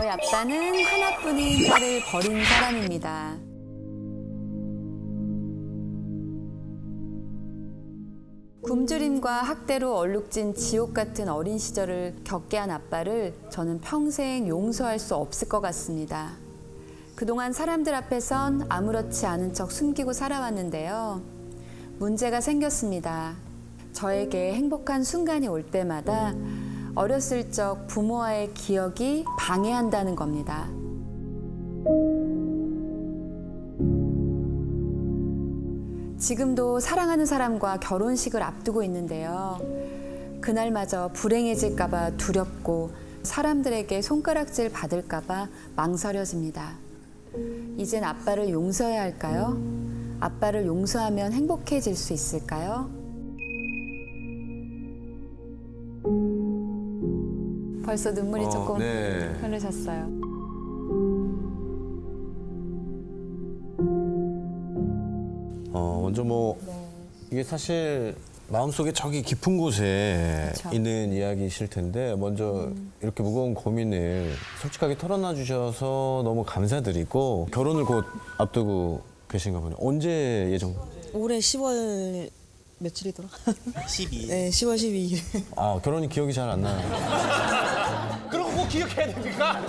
저희 아빠는 하나뿐인 딸을 버린 사람입니다. 굶주림과 학대로 얼룩진 지옥 같은 어린 시절을 겪게 한 아빠를 저는 평생 용서할 수 없을 것 같습니다. 그동안 사람들 앞에선 아무렇지 않은 척 숨기고 살아왔는데요. 문제가 생겼습니다. 저에게 행복한 순간이 올 때마다 어렸을 적 부모와의 기억이 방해한다는 겁니다. 지금도 사랑하는 사람과 결혼식을 앞두고 있는데요. 그날마저 불행해질까 봐 두렵고 사람들에게 손가락질 받을까 봐 망설여집니다. 이젠 아빠를 용서해야 할까요? 아빠를 용서하면 행복해질 수 있을까요? 벌써 눈물이 조금 흐르셨어요. 먼저 이게 사실 마음속에 저기 깊은 곳에 그쵸. 있는 이야기이실 텐데 먼저 이렇게 무거운 고민을 솔직하게 털어놔 주셔서 너무 감사드리고 결혼을 곧 앞두고 계신가 보네요. 언제 예정? 올해 10월 며칠이더라? 12일. 네, 10월 12일. 아, 결혼이 기억이 잘 안 나요. 그런 거 꼭 기억해야 됩니까?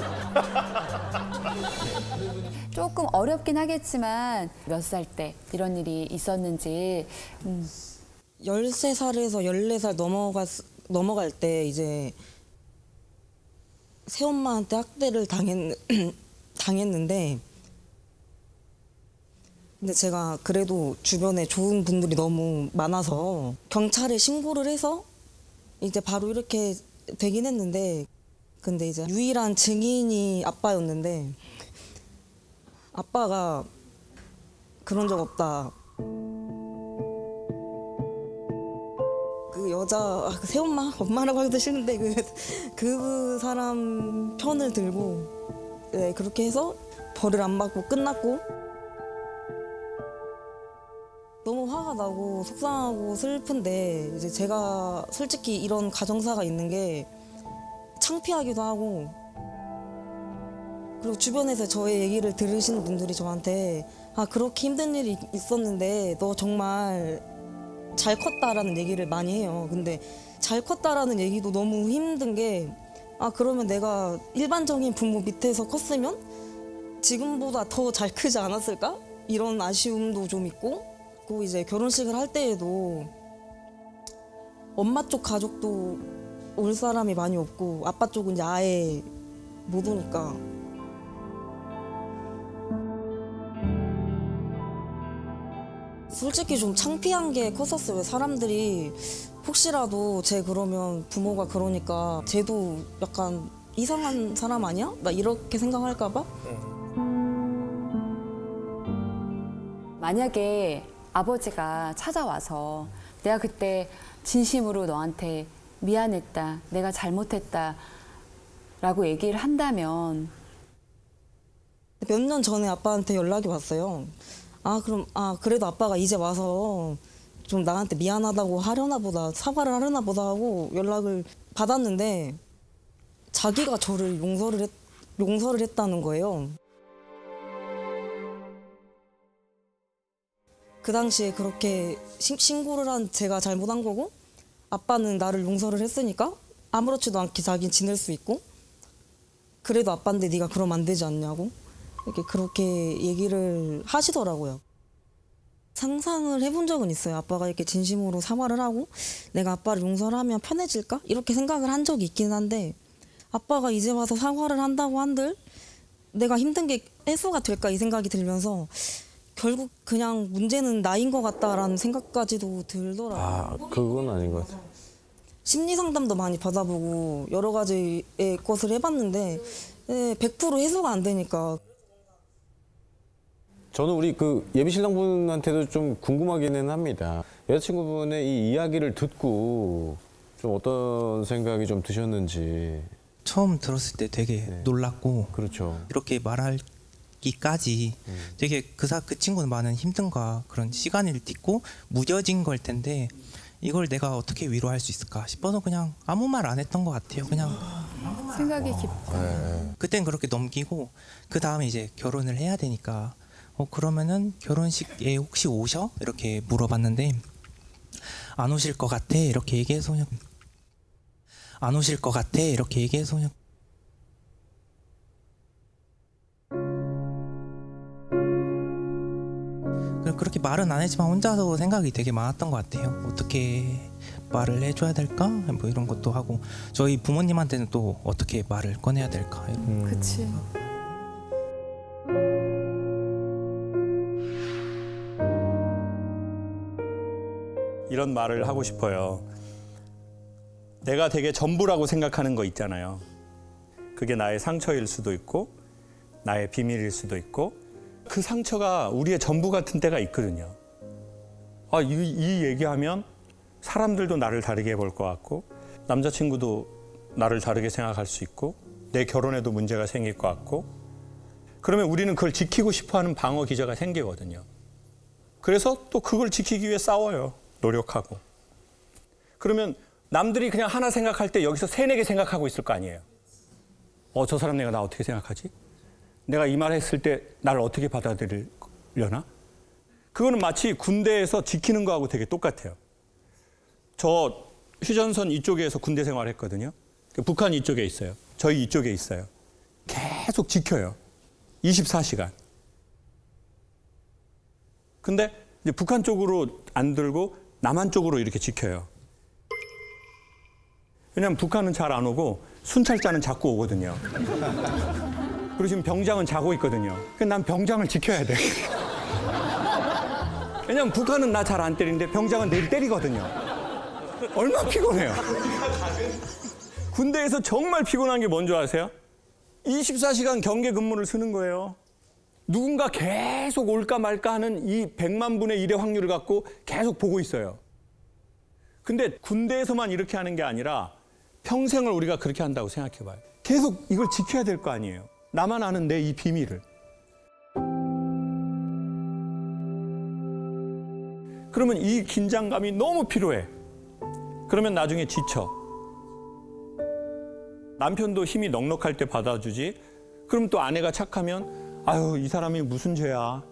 조금 어렵긴 하겠지만 몇 살 때 이런 일이 있었는지 13살에서 14살 넘어갈 때 이제 새엄마한테 학대를 당했는데 근데 제가 그래도 주변에 좋은 분들이 너무 많아서 경찰에 신고를 해서 이제 바로 이렇게 되긴 했는데 근데 이제 유일한 증인이 아빠였는데 아빠가 그런 적 없다. 그 여자 그 새엄마 엄마라고 하기도 싫은데 그 사람 편을 들고 네, 그렇게 해서 벌을 안 받고 끝났고 너무 화가 나고 속상하고 슬픈데 이제 제가 솔직히 이런 가정사가 있는 게 창피하기도 하고 그리고 주변에서 저의 얘기를 들으시는 분들이 저한테 아 그렇게 힘든 일이 있었는데 너 정말 잘 컸다라는 얘기를 많이 해요. 근데 잘 컸다라는 얘기도 너무 힘든 게 아 그러면 내가 일반적인 부모 밑에서 컸으면 지금보다 더 잘 크지 않았을까? 이런 아쉬움도 좀 있고 그리고 이제 결혼식을 할 때에도 엄마 쪽 가족도 올 사람이 많이 없고 아빠 쪽은 이제 아예 못 오니까 솔직히 좀 창피한 게 컸었어요. 사람들이 혹시라도 쟤 그러면 부모가 그러니까 쟤도 약간 이상한 사람 아니야? 막 이렇게 생각할까 봐? 만약에 아버지가 찾아와서 내가 그때 진심으로 너한테 미안했다, 내가 잘못했다 라고 얘기를 한다면 몇 년 전에 아빠한테 연락이 왔어요. 그래도 아빠가 이제 와서 좀 나한테 미안하다고 하려나 보다, 사과를 하려나 보다 하고 연락을 받았는데 자기가 저를 용서를 했다는 거예요. 그 당시에 그렇게 신고를 한 제가 잘못한 거고 아빠는 나를 용서를 했으니까 아무렇지도 않게 자기는 지낼 수 있고 그래도 아빠인데 네가 그러면 안 되지 않냐고 그렇게 얘기를 하시더라고요. 상상을 해본 적은 있어요. 아빠가 이렇게 진심으로 사과를 하고 내가 아빠를 용서를 하면 편해질까? 이렇게 생각을 한 적이 있긴 한데 아빠가 이제 와서 사과를 한다고 한들 내가 힘든 게 해소가 될까 이 생각이 들면서 결국 그냥 문제는 나인 것 같다라는 생각까지도 들더라고요. 아, 그건 아닌 것 같아요. 심리 상담도 많이 받아보고 여러 가지의 것을 해봤는데 100% 해소가 안 되니까. 저는 우리 그 예비신랑분한테도 좀 궁금하기는 합니다. 여자친구분의 이 이야기를 듣고 좀 어떤 생각이 좀 드셨는지. 처음 들었을 때 되게 놀랐고 그렇죠. 이렇게 말하기까지 되게 그 친구는 많은 힘듦과 그런 시간을 딛고 무뎌진 걸 텐데 이걸 내가 어떻게 위로할 수 있을까 싶어서 그냥 아무 말 안 했던 것 같아요. 그냥 생각이 깊다. 그땐 그렇게 넘기고 그 다음에 이제 결혼을 해야 되니까 그러면은 결혼식에 혹시 오셔? 이렇게 물어봤는데 안 오실 것 같아 이렇게 얘기해서 그냥 안 오실 것 같아 이렇게 얘기해서 그냥 그렇게 말은 안 했지만 혼자서 생각이 되게 많았던 것 같아요. 어떻게 말을 해줘야 될까? 뭐 이런 것도 하고 저희 부모님한테는 또 어떻게 말을 꺼내야 될까? 그치. 이런 말을 하고 싶어요. 내가 되게 전부라고 생각하는 거 있잖아요. 그게 나의 상처일 수도 있고 나의 비밀일 수도 있고 그 상처가 우리의 전부 같은 때가 있거든요. 이 얘기하면 사람들도 나를 다르게 볼 것 같고 남자친구도 나를 다르게 생각할 수 있고 내 결혼에도 문제가 생길 것 같고 그러면 우리는 그걸 지키고 싶어하는 방어 기제가 생기거든요. 그래서 또 그걸 지키기 위해 싸워요. 노력하고. 그러면 남들이 그냥 하나 생각할 때 여기서 3, 4개 생각하고 있을 거 아니에요. 저 사람 내가 나 어떻게 생각하지? 내가 이 말 했을 때 나를 어떻게 받아들이려나? 그거는 마치 군대에서 지키는 거하고 되게 똑같아요. 저 휴전선 이쪽에서 군대 생활했거든요. 북한 이쪽에 있어요. 저희 이쪽에 있어요. 계속 지켜요. 24시간. 근데 이제 북한 쪽으로 안 들고 남한 쪽으로 이렇게 지켜요. 왜냐면 북한은 잘 안 오고 순찰자는 자꾸 오거든요. 그리고 지금 병장은 자고 있거든요. 그래서 난 병장을 지켜야 돼. 왜냐면 북한은 나 잘 안 때리는데 병장은 내일 때리거든요. 얼마나 피곤해요. 군대에서 정말 피곤한 게 뭔지 아세요? 24시간 경계 근무를 쓰는 거예요. 누군가 계속 올까 말까 하는 이 100만 분의 1의 확률을 갖고 계속 보고 있어요. 근데 군대에서만 이렇게 하는 게 아니라 평생을 우리가 그렇게 한다고 생각해 봐요. 계속 이걸 지켜야 될 거 아니에요. 나만 아는 내 이 비밀을. 그러면 이 긴장감이 너무 필요해. 그러면 나중에 지쳐. 남편도 힘이 넉넉할 때 받아주지. 그럼 또 아내가 착하면 아유 이 사람이 무슨 죄야.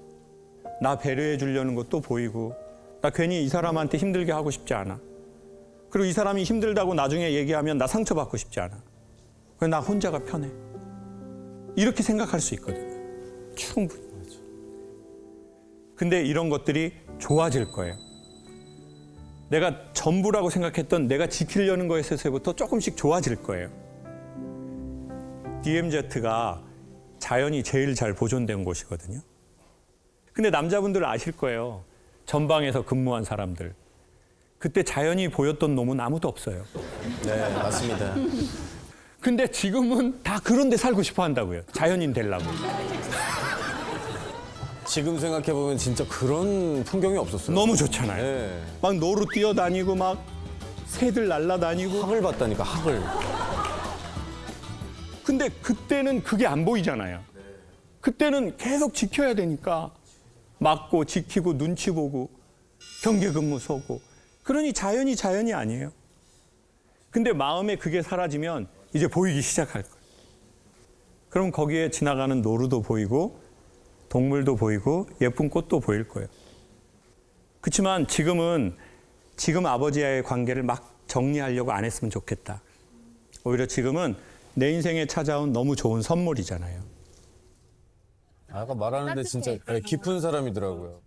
나 배려해 주려는 것도 보이고 나 괜히 이 사람한테 힘들게 하고 싶지 않아. 그리고 이 사람이 힘들다고 나중에 얘기하면 나 상처받고 싶지 않아. 왜 나 혼자가 편해. 이렇게 생각할 수 있거든요. 충분히. 근데 이런 것들이 좋아질 거예요. 내가 전부라고 생각했던 내가 지키려는 거에서부터 조금씩 좋아질 거예요. DMZ가 자연이 제일 잘 보존된 곳이거든요. 근데 남자분들 아실 거예요. 전방에서 근무한 사람들. 그때 자연이 보였던 놈은 아무도 없어요. 네, 맞습니다. 근데 지금은 다 그런 데 살고 싶어 한다고요. 자연인 되려고. 지금 생각해보면 진짜 그런 풍경이 없었어요. 너무 좋잖아요. 네. 막 노루 뛰어다니고 막 새들 날아다니고. 학을 봤다니까, 학을. 근데 그때는 그게 안 보이잖아요. 그때는 계속 지켜야 되니까 막고 지키고 눈치 보고 경계 근무 서고. 그러니 자연이 아니에요. 근데 마음에 그게 사라지면 이제 보이기 시작할 거예요. 그럼 거기에 지나가는 노루도 보이고 동물도 보이고 예쁜 꽃도 보일 거예요. 그렇지만 지금 아버지와의 관계를 막 정리하려고 안 했으면 좋겠다. 오히려 지금은 내 인생에 찾아온 너무 좋은 선물이잖아요. 아까 말하는데 진짜 깊은 사람이더라고요.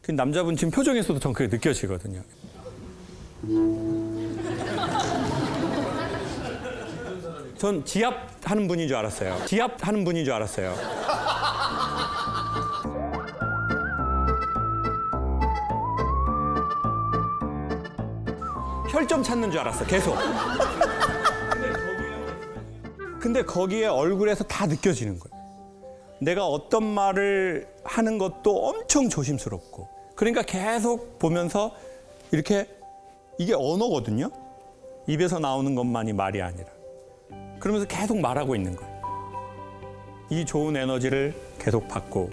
그 남자분 지금 표정에서도 전 그게 느껴지거든요. 전 지압하는 분인 줄 알았어요. 지압하는 분인 줄 알았어요. 혈점 찾는 줄 알았어, 계속. 근데 거기에 얼굴에서 다 느껴지는 거예요. 내가 어떤 말을 하는 것도 엄청 조심스럽고. 그러니까 계속 보면서 이렇게 이게 언어거든요. 입에서 나오는 것만이 말이 아니라. 그러면서 계속 말하고 있는 거예요. 이 좋은 에너지를 계속 받고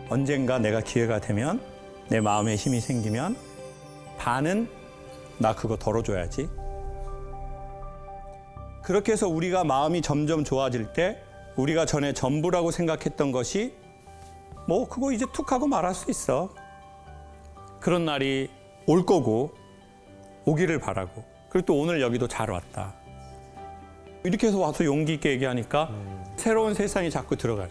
언젠가 내가 기회가 되면 내 마음에 힘이 생기면 반은 나 그거 덜어줘야지. 그렇게 해서 우리가 마음이 점점 좋아질 때 우리가 전에 전부라고 생각했던 것이 뭐 그거 이제 툭 하고 말할 수 있어. 그런 날이 올 거고 오기를 바라고. 그리고 또 오늘 여기도 잘 왔다. 이렇게 해서 와서 용기 있게 얘기하니까 새로운 세상이 자꾸 들어가요.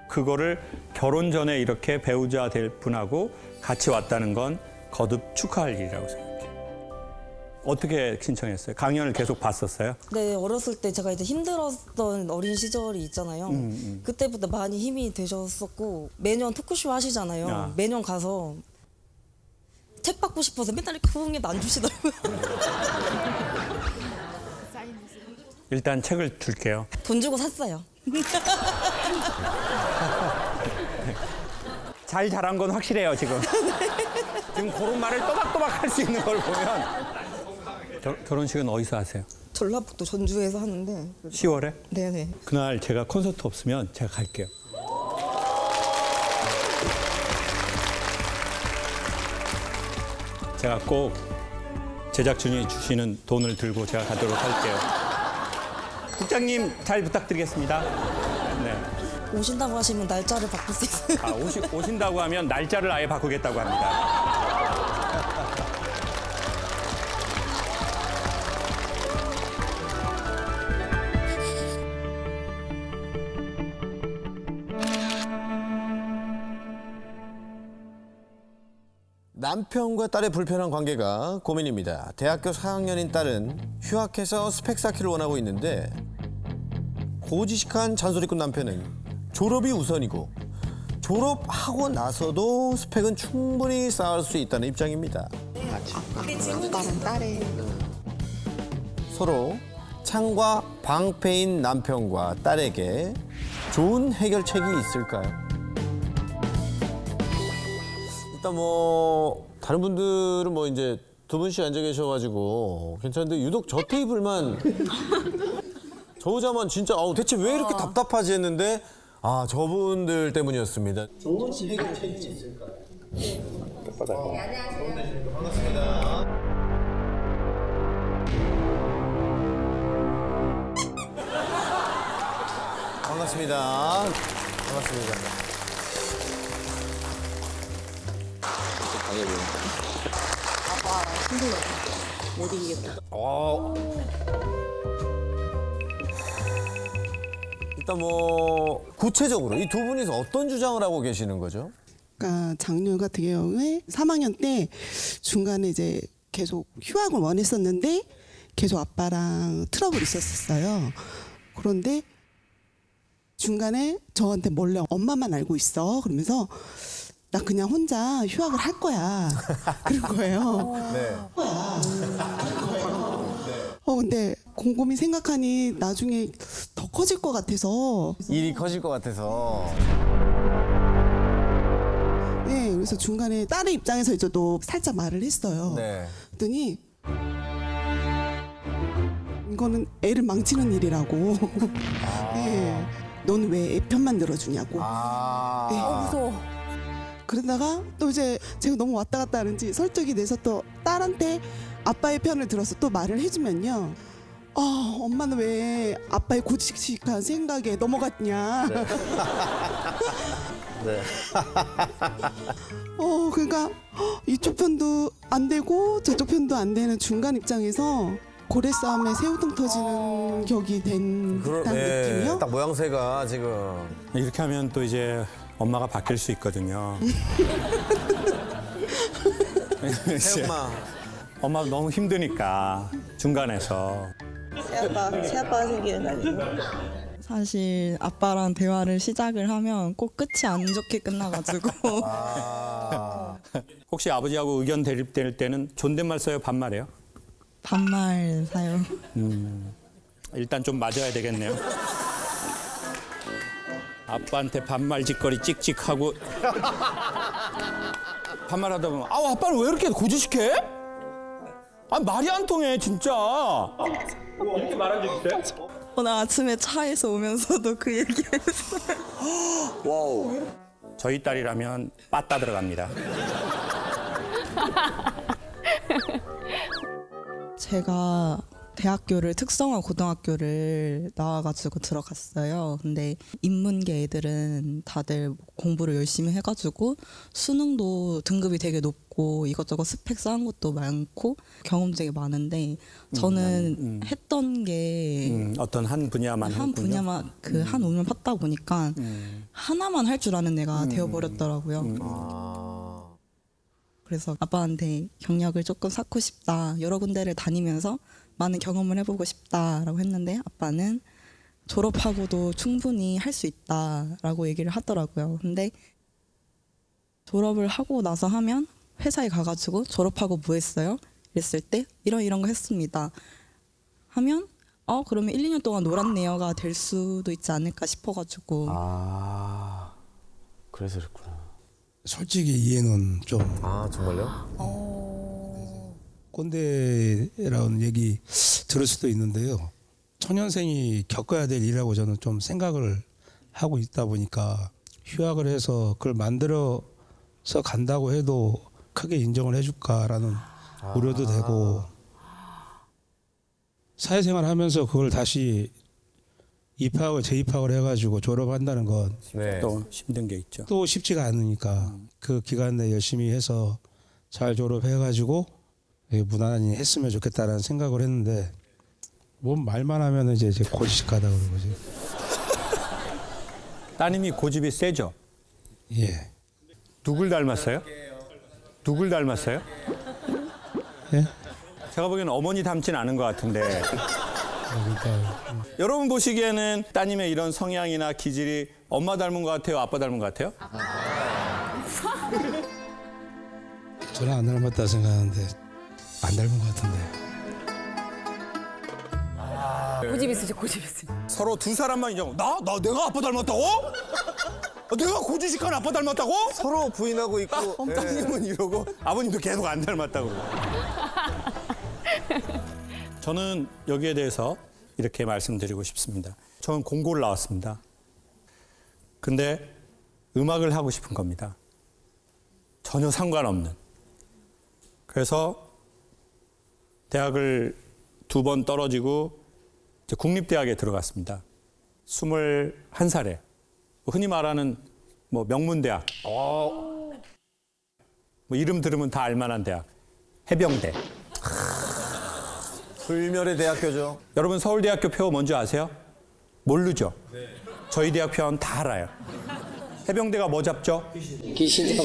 그거를 결혼 전에 이렇게 배우자 될 분하고 같이 왔다는 건 거듭 축하할 일이라고 생각해요. 어떻게 신청했어요? 강연을 계속 봤었어요? 네, 어렸을 때 제가 이제 힘들었던 어린 시절이 있잖아요. 그때부터 많이 힘이 되셨었고 매년 토크쇼 하시잖아요. 아. 매년 가서 책 받고 싶어서 맨날 이렇게 후응해도 안 주시더라고요. 일단 책을 줄게요. 돈 주고 샀어요. 잘 자란 건 확실해요, 지금. 지금 그런 말을 또박또박 할 수 있는 걸 보면. 결혼식은 어디서 하세요? 전라북도 전주에서 하는데 10월에? 네네. 그날 제가 콘서트 없으면 제가 갈게요. 제가 꼭 제작진이 주시는 돈을 들고 제가 가도록 할게요. 국장님 잘 부탁드리겠습니다. 네. 오신다고 하시면 날짜를 바꿀 수 있어요. 아, 오신다고 하면 날짜를 아예 바꾸겠다고 합니다. 남편과 딸의 불편한 관계가 고민입니다. 대학교 4학년인 딸은 휴학해서 스펙 쌓기를 원하고 있는데 고지식한 잔소리꾼 남편은 졸업이 우선이고 졸업하고 나서도 스펙은 충분히 쌓을 수 있다는 입장입니다. 아빠랑 딸의 서로 창과 방패인 남편과 딸에게 좋은 해결책이 있을까요? 일단 뭐 다른 분들은 뭐 이제 두 분씩 앉아 계셔가지고 괜찮은데 유독 저 테이블만 저 의자만 진짜 대체 왜 이렇게 답답하지 했는데 아 저분들 때문이었습니다. 좋은 해결책이 있을까요? 안녕하세요. 반갑습니다. 반갑습니다. 반갑습니다. 아빠 힘들어. 못 이기겠다. 일단 뭐 구체적으로 이 두 분이서 어떤 주장을 하고 계시는 거죠? 그러니까 작년 같은 경우에 3학년 때 중간에 이제 계속 휴학을 원했었는데 계속 아빠랑 트러블이 있었어요. 그런데 중간에 저한테 몰래 엄마만 알고 있어. 그러면서 나 그냥 혼자 휴학을 할 거야. 그런 거예요. 네. 근데 곰곰이 생각하니 나중에 더 커질 것 같아서. 일이 커질 것 같아서. 네, 그래서 중간에 딸의 입장에서 이제 또 살짝 말을 했어요. 네. 그랬더니 이거는 애를 망치는 일이라고. 네. 넌 왜 애 편만 들어주냐고. 아. 무서워. 그러다가 또 이제 제가 너무 왔다 갔다 하는지 설득이 돼서 또 딸한테 아빠의 편을 들어서 또 말을 해주면요. 엄마는 왜 아빠의 고지식한 생각에 넘어갔냐. 네. 네. 그러니까 이쪽 편도 안 되고 저쪽 편도 안 되는 중간 입장에서 고래 싸움에 새우등 터지는 격이 된 듯한 느낌이요. 딱 모양새가 지금. 이렇게 하면 또 이제 엄마가 바뀔 수 있거든요. 새엄마. 엄마 너무 힘드니까 중간에서. 새아빠 생기는 날이고. 사실 아빠랑 대화를 시작을 하면 꼭 끝이 안 좋게 끝나가지고 혹시 아버지하고 의견 대립될 때는 존댓말 써요, 반말해요? 반말 사용. 일단 좀 맞아야 되겠네요. 아빠한테 반말 짓거리 찍찍하고 반말하다 보면 아빠는 왜 이렇게 고지식해? 말이 안 통해 진짜. 이렇게 말한 적 있어요? 오늘 아침에 차에서 오면서도 그 얘기했어요. 와우. 저희 딸이라면 빠따 들어갑니다. 제가 대학교를 특성화 고등학교를 나와가지고 들어갔어요. 근데 인문계 애들은 다들 공부를 열심히 해가지고 수능도 등급이 되게 높고 이것저것 스펙 쌓은 것도 많고 경험 되게 많은데 저는 했던 게 어떤 한 분야만 한 했군요. 분야만 그 한 운을 팠다 보니까 하나만 할 줄 아는 애가 되어버렸더라고요. 그래서 아빠한테 경력을 조금 쌓고 싶다. 여러 군데를 다니면서 많은 경험을 해보고 싶다라고 했는데 아빠는 졸업하고도 충분히 할 수 있다라고 얘기를 하더라고요. 근데 졸업을 하고 나서 하면 회사에 가가지고 졸업하고 뭐 했어요? 이랬을 때 이런 거 했습니다. 하면 그러면 1, 2년 동안 놀았네요가 될 수도 있지 않을까 싶어가지고. 그래서 그랬구나. 솔직히 이해는 좀 정말요? 꼰대라는 얘기 들을 수도 있는데요. 초년생이 겪어야 될 일이라고 저는 좀 생각을 하고 있다 보니까 휴학을 해서 그걸 만들어서 간다고 해도 크게 인정을 해줄까라는 우려도 되고 사회생활 하면서 그걸 다시 입학을 재입학을 해가지고 졸업한다는 건 또 힘든 게 있죠. 또 쉽지가 않으니까 그 기간 내에 열심히 해서 잘 졸업해가지고 무난히 했으면 좋겠다라는 생각을 했는데 뭐 말만 하면 이제 고지식하다 그런 거지. 따님이 고집이 세죠? 예. 누굴 닮았어요? 누굴 닮았어요? 예? 제가 보기에는 어머니 닮진 않은 것 같은데. 여러분 보시기에는 따님의 이런 성향이나 기질이 엄마 닮은 것 같아요? 아빠 닮은 것 같아요? 저는 안 닮았다 생각하는데 안 닮은 것 같은데. 고집 있으시 고집 있으시. 서로 두 사람만 인정. 내가 아빠 닮았다고? 내가 고지식한 아빠 닮았다고? 서로 부인하고 있고. 따님은 이러고 아버님도 계속 안 닮았다고 그러고. 저는 여기에 대해서 이렇게 말씀드리고 싶습니다. 저는 공고를 나왔습니다. 근데 음악을 하고 싶은 겁니다. 전혀 상관없는. 그래서 대학을 2번 떨어지고 이제 국립대학에 들어갔습니다. 21살에. 흔히 말하는 뭐 명문대학. 뭐 이름 들으면 다 알만한 대학. 해병대. 불멸의 대학교죠. 여러분 서울대학교 표 뭔지 아세요? 모르죠? 네. 저희 대학 표는 다 알아요. 해병대가 뭐 잡죠? 귀신 잡.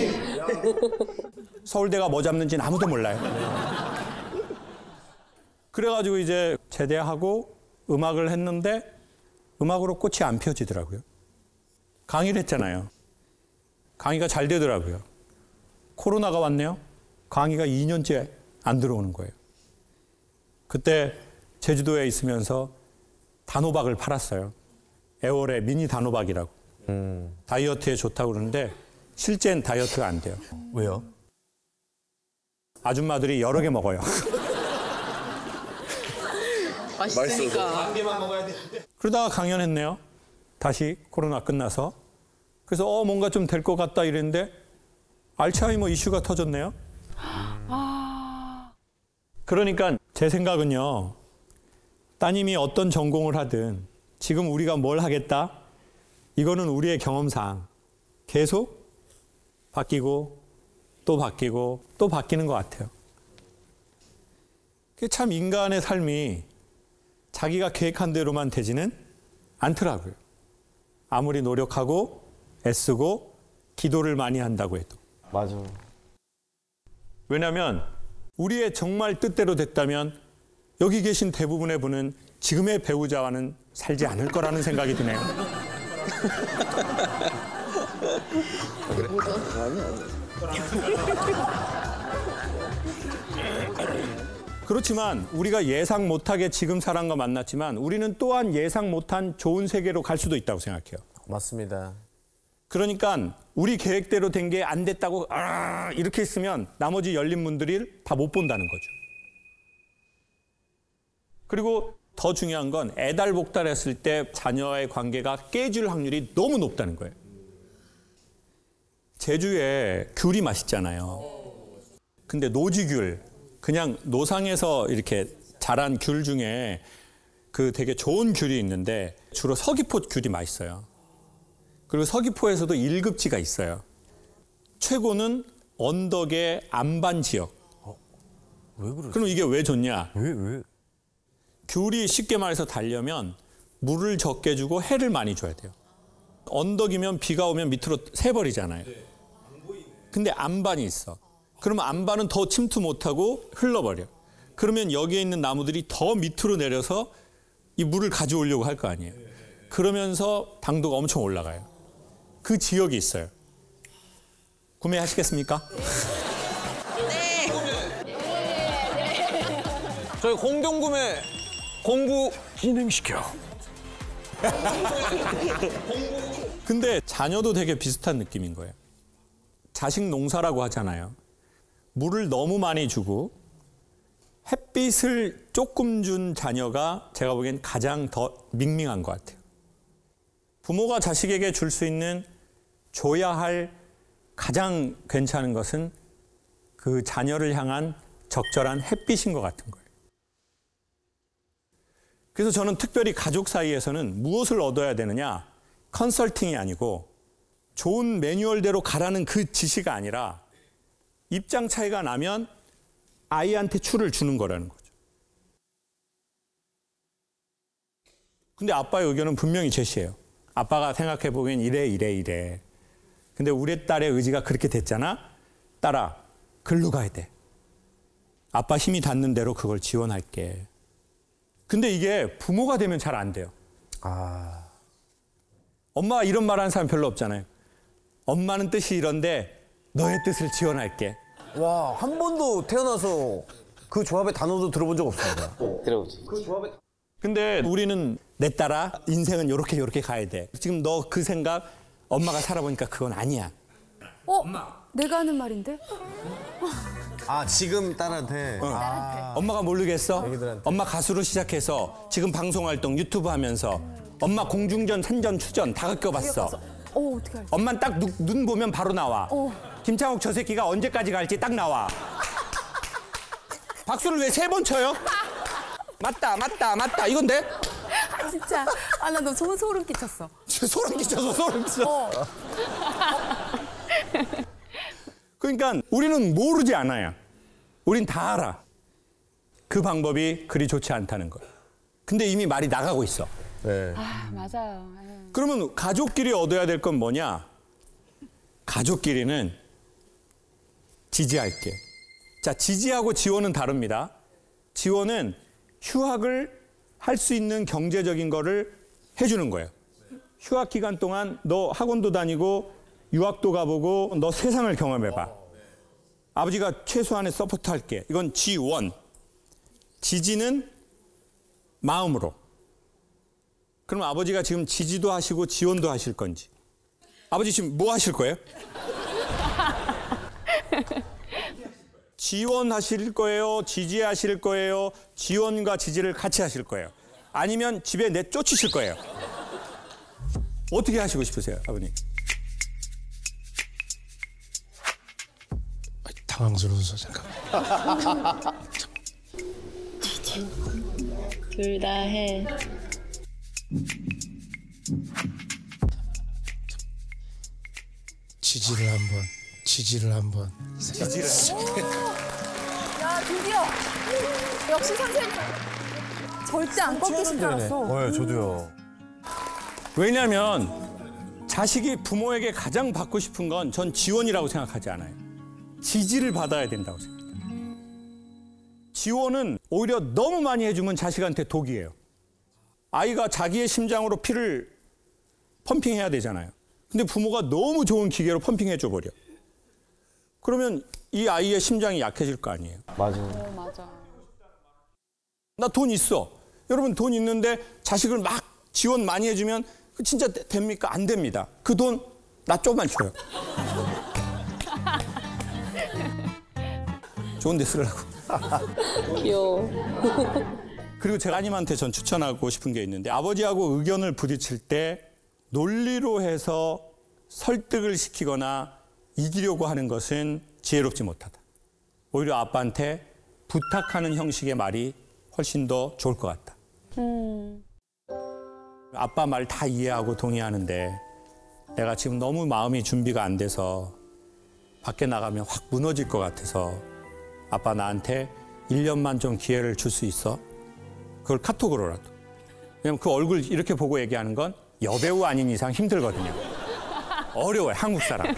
서울대가 뭐 잡는지는 아무도 몰라요. 그래가지고 이제 제대하고 음악을 했는데 음악으로 꽃이 안 펴지더라고요. 강의를 했잖아요. 강의가 잘 되더라고요. 코로나가 왔네요. 강의가 2년째 안 들어오는 거예요. 그때 제주도에 있으면서 단호박을 팔았어요. 애월의 미니 단호박이라고. 다이어트에 좋다고 그러는데 실제는 다이어트가 안 돼요. 왜요? 아줌마들이 여러 개 먹어요. 맛있으니까. 그러다가 강연했네요. 다시 코로나 끝나서. 그래서 뭔가 좀 될 것 같다 이랬는데 알츠하이머 이슈가 터졌네요. 그러니까 제 생각은요. 따님이 어떤 전공을 하든 지금 우리가 뭘 하겠다? 이거는 우리의 경험상 계속 바뀌고 또 바뀌고 또 바뀌는 것 같아요. 참 인간의 삶이 자기가 계획한 대로만 되지는 않더라고요. 아무리 노력하고 애쓰고 기도를 많이 한다고 해도. 맞아. 왜냐하면 우리의 정말 뜻대로 됐다면 여기 계신 대부분의 분은 지금의 배우자와는 살지 않을 거라는 생각이 드네요. 그렇지만 우리가 예상 못하게 지금 사람과 만났지만 우리는 또한 예상 못한 좋은 세계로 갈 수도 있다고 생각해요. 맞습니다. 그러니까 우리 계획대로 된 게 안 됐다고 이렇게 있으면 나머지 열린 문들이 다 못 본다는 거죠. 그리고 더 중요한 건 애달복달했을 때 자녀와의 관계가 깨질 확률이 너무 높다는 거예요. 제주에 귤이 맛있잖아요. 근데 노지귤, 그냥 노상에서 이렇게 자란 귤 중에 그 되게 좋은 귤이 있는데 주로 서귀포 귤이 맛있어요. 그리고 서귀포에서도 1급지가 있어요. 최고는 언덕의 안반 지역. 왜 그러지? 그럼 이게 왜 좋냐? 왜? 귤이 쉽게 말해서 달려면 물을 적게 주고 해를 많이 줘야 돼요. 언덕이면 비가 오면 밑으로 새버리잖아요. 근데 안반이 있어. 그러면 안반은 더 침투 못하고 흘러버려. 그러면 여기에 있는 나무들이 더 밑으로 내려서 이 물을 가져오려고 할 거 아니에요. 그러면서 당도가 엄청 올라가요. 그 지역이 있어요. 구매하시겠습니까? 저희 공동구매 공구 진행시켜. 근데 자녀도 되게 비슷한 느낌인 거예요. 자식 농사라고 하잖아요. 물을 너무 많이 주고 햇빛을 조금 준 자녀가 제가 보기엔 가장 더 밍밍한 것 같아요. 부모가 자식에게 줄 수 있는 줘야 할 가장 괜찮은 것은 그 자녀를 향한 적절한 햇빛인 것 같은 거예요. 그래서 저는 특별히 가족 사이에서는 무엇을 얻어야 되느냐? 컨설팅이 아니고 좋은 매뉴얼대로 가라는 그 지시가 아니라 입장 차이가 나면 아이한테 추를 주는 거라는 거죠. 근데 아빠의 의견은 분명히 제시해요. 아빠가 생각해 보기엔 이래. 근데 우리 딸의 의지가 그렇게 됐잖아. 딸아, 글로 가야 돼. 아빠 힘이 닿는 대로 그걸 지원할게. 근데 이게 부모가 되면 잘 안 돼요. 엄마가 이런 말 하는 사람 별로 없잖아요. 엄마는 뜻이 이런데 너의 뜻을 지원할게. 와, 한 번도 태어나서 그 조합의 단어도 들어본 적 없습니다. 들어보지. 근데 우리는 내 딸아, 인생은 요렇게 가야 돼. 지금 너 그 생각 엄마가 살아보니까 그건 아니야. 내가 하는 말인데? 아, 지금 딸한테. 엄마가 모르겠어? 애기들한테. 엄마 가수로 시작해서 지금 방송활동 유튜브 하면서 엄마 공중전, 산전, 추전 다 겪어봤어. 어떻게 알지? 엄마는 딱 눈 보면 바로 나와. 김창욱 저 새끼가 언제까지 갈지 딱 나와. 박수를 왜 3번 쳐요? 맞다. 이건데? 진짜. 나 너 소름 끼쳤어. 소름 끼쳤어. 그러니까 우리는 모르지 않아요. 우린 다 알아. 그 방법이 그리 좋지 않다는 거예요. 근데 이미 말이 나가고 있어. 네. 맞아요. 그러면 가족끼리 얻어야 될 건 뭐냐? 가족끼리는 지지할게. 자, 지지하고 지원은 다릅니다. 지원은 휴학을 할 수 있는 경제적인 거를 해주는 거예요. 휴학 기간 동안 너 학원도 다니고 유학도 가보고 너 세상을 경험해봐. 아버지가 최소한의 서포트 할게. 이건 지원. 지지는 마음으로. 그럼 아버지가 지금 지지도 하시고 지원도 하실 건지. 아버지 지금 뭐 하실 거예요? 지원하실 거예요? 지지하실 거예요? 지원과 지지를 같이 하실 거예요? 아니면 집에 내쫓으실 거예요? 어떻게 하시고 싶으세요, 아버님? 당황스러워서 잠깐. 둘 다 해. 지지를 한번. 야, 드디어. 역시 선생님. 절대 안 꺾이신 줄 알았어. 네, 저도요. 왜냐하면 자식이 부모에게 가장 받고 싶은 건 전 지원이라고 생각하지 않아요. 지지를 받아야 된다고 생각해요. 지원은 오히려 너무 많이 해주면 자식한테 독이에요. 아이가 자기의 심장으로 피를 펌핑해야 되잖아요. 근데 부모가 너무 좋은 기계로 펌핑해줘 버려. 그러면 이 아이의 심장이 약해질 거 아니에요. 맞아. 맞아. 나 돈 있어. 여러분 돈 있는데 자식을 막 지원 많이 해주면 진짜 됩니까? 안 됩니다. 그 돈 나 조금만 줘요. 좋은 데 쓰려고. 귀여워. 그리고 제가 따님한테 전 추천하고 싶은 게 있는데 아버지하고 의견을 부딪힐 때 논리로 해서 설득을 시키거나 이기려고 하는 것은 지혜롭지 못하다. 오히려 아빠한테 부탁하는 형식의 말이 훨씬 더 좋을 것 같다. 아빠 말 다 이해하고 동의하는데 내가 지금 너무 마음이 준비가 안 돼서 밖에 나가면 확 무너질 것 같아서 아빠 나한테 1년만 좀 기회를 줄 수 있어? 그걸 카톡으로라도. 왜냐면 그 얼굴 이렇게 보고 얘기하는 건 여배우 아닌 이상 힘들거든요. 어려워요, 한국 사람.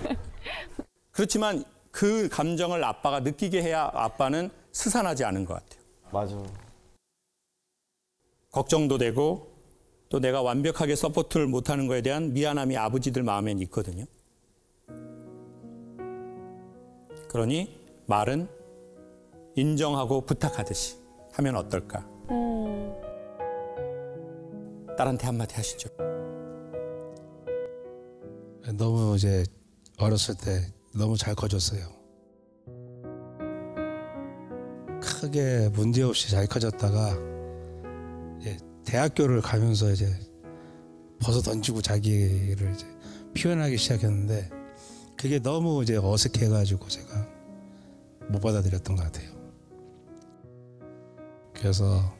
그렇지만 그 감정을 아빠가 느끼게 해야 아빠는 스산하지 않은 것 같아요. 맞아. 걱정도 되고 또 내가 완벽하게 서포트를 못하는 거에 대한 미안함이 아버지들 마음엔 있거든요. 그러니 말은 인정하고 부탁하듯이 하면 어떨까? 딸한테 한마디 하시죠. 너무 이제 어렸을 때 너무 잘 커졌어요. 크게 문제 없이 잘 커졌다가 이제 대학교를 가면서 이제 벗어 던지고 자기를 이제 표현하기 시작했는데 그게 너무 이제 어색해가지고 제가 못 받아들였던 것 같아요. 그래서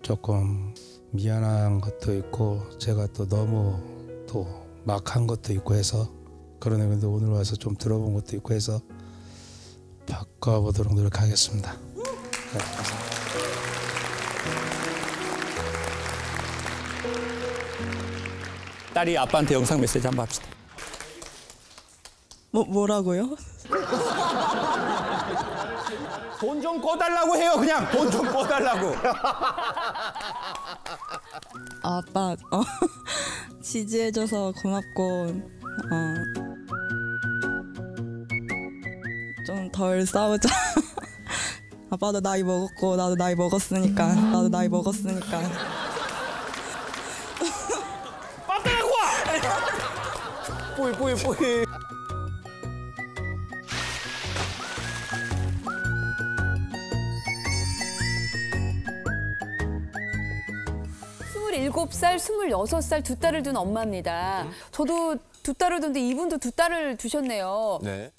조금 미안한 것도 있고 제가 또 너무 또 막 한 것도 있고 해서 그런 의미인데 오늘 와서 좀 들어본 것도 있고 해서 바꿔보도록 노력하겠습니다. 네, 감사합니다. 딸이 아빠한테 영상 메시지 한번 합시다. 뭐라고요? 돈 좀 꺼달라고 해요. 그냥 돈 좀 꺼달라고. 아빠 지지해줘서 고맙고 좀 덜 싸우자. 아빠도 나이 먹었고 나도 나이 먹었으니까. 빠뜨라고 와. 뿌이. 27살, 26살 두 딸을 둔 엄마입니다. 저도 두 딸을 뒀는데 이분도 두 딸을 두셨네요. 네.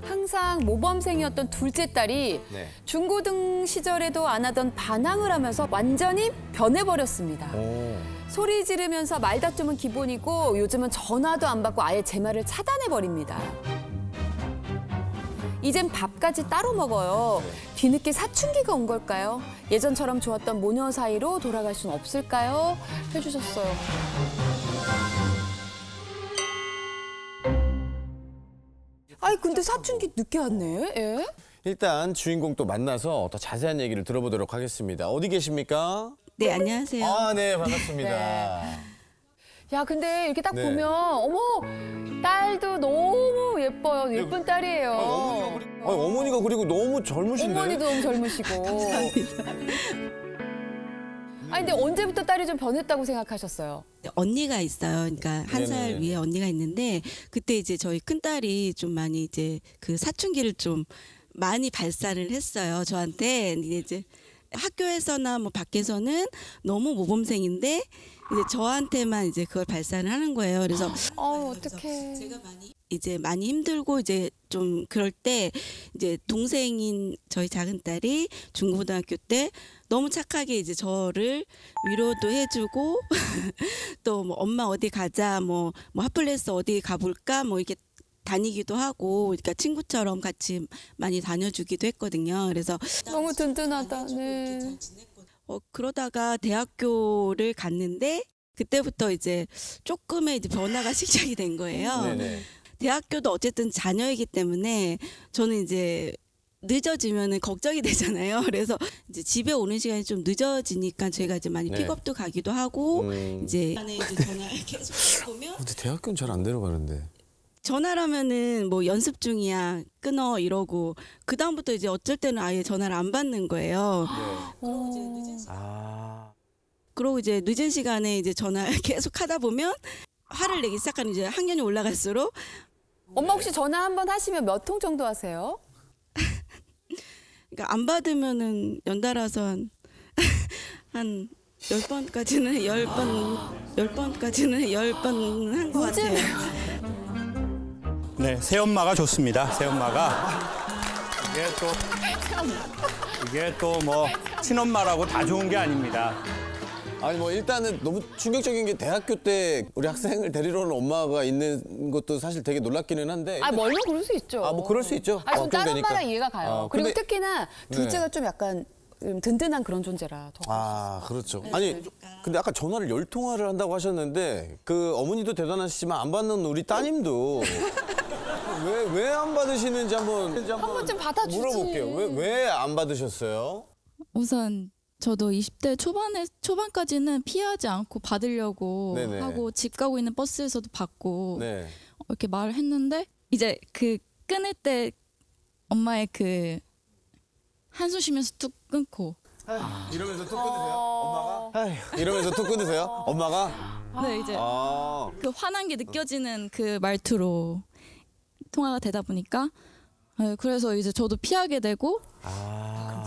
항상 모범생이었던 둘째 딸이 네. 중고등 시절에도 안 하던 반항을 하면서 완전히 변해버렸습니다. 소리 지르면서 말다툼은 기본이고 요즘은 전화도 안 받고 아예 제 말을 차단해버립니다. 이젠 밥까지 따로 먹어요. 뒤늦게 사춘기가 온 걸까요? 예전처럼 좋았던 모녀 사이로 돌아갈 수는 없을까요? 해주셨어요. 아니 근데 사춘기 늦게 왔네. 예? 일단 주인공 또 만나서 더 자세한 얘기를 들어보도록 하겠습니다. 어디 계십니까? 네, 안녕하세요. 아, 네, 반갑습니다. 네. 야, 근데 이렇게 딱 네. 보면 어머, 딸도 너무 예뻐요. 예쁜 딸이에요. 어머니가 그리고 너무 젊으신데? 어머니도 너무 젊으시고. 아니, 근데 언제부터 딸이 좀 변했다고 생각하셨어요? 언니가 있어요. 그러니까 한 살 네네. 위에 언니가 있는데 그때 이제 저희 큰 딸이 좀 많이 이제 그 사춘기를 좀 많이 발산을 했어요. 저한테 이제 학교에서나 뭐 밖에서는 너무 모범생인데 이제 저한테만 이제 그걸 발산을 하는 거예요. 그래서 어떡해. 제가 이제 많이 힘들고 이제 좀 그럴 때 이제 동생인 저희 작은 딸이 중고등학교 때 너무 착하게 이제 저를 위로도 해주고 또 뭐 엄마 어디 가자 뭐 핫플레스 어디 가볼까 뭐 이렇게 다니기도 하고 그러니까 친구처럼 같이 많이 다녀주기도 했거든요. 그래서 너무 든든하다. 네. 그러다가 대학교를 갔는데 그때부터 이제 조금의 이제 변화가 시작이 된 거예요. 네네. 대학교도 어쨌든 자녀이기 때문에 저는 이제 늦어지면은 걱정이 되잖아요. 그래서 이제 집에 오는 시간이 좀 늦어지니까 제가 이제 많이 네. 픽업도 가기도 하고 이제 전화를 계속 보면 근데 대학교는 잘 안 데려가는데. 전화를 하면은 뭐 연습 중이야 끊어 이러고 그 다음부터 이제 어쩔 때는 아예 전화를 안 받는 거예요. 그러고 이제 늦은 시간에 이제 전화를 계속 하다 보면 화를 내기 시작하는 이제 학년이 올라갈수록 엄마 혹시 전화 한번 하시면 몇 통 정도 하세요? 그러니까 안 받으면은 연달아서 한 10번까지는 10번까지는 10번 한 것 같아요. 네, 새엄마가 좋습니다. 새엄마가 이게 또 뭐 친엄마라고 다 좋은 게 아닙니다. 아니 뭐 일단은 너무 충격적인 게 대학교 때 우리 학생을 데리러 오는 엄마가 있는 것도 사실 되게 놀랍기는 한데. 아 멀면 그럴 수 있죠. 뭐 그럴 수 있죠. 아, 전 다른 엄마랑 이해가 가요. 그리고 근데- 특히나 둘째가 좀 약간 든든한 그런 존재라 더. 그렇죠. 아니 근데 아까 전화를 10통화를 한다고 하셨는데 그 어머니도 대단하시지만 안 받는 우리 따님도 왜 안 받으시는지 한번 번쯤 받아주지. 물어볼게요. 왜 안 받으셨어요? 우선 저도 20대 초반까지는 피하지 않고 받으려고 네네. 하고 집 가고 있는 버스에서도 받고 네. 이렇게 말을 했는데 이제 그 끊을 때 엄마의 그 한숨 쉬면서 뚝 끊고 이러면서 툭 끊으세요? 엄마가? 이러면서 툭 끊으세요? 엄마가? 네 이제 그 화난 게 느껴지는 그 말투로 통화가 되다 보니까 네, 그래서 이제 저도 피하게 되고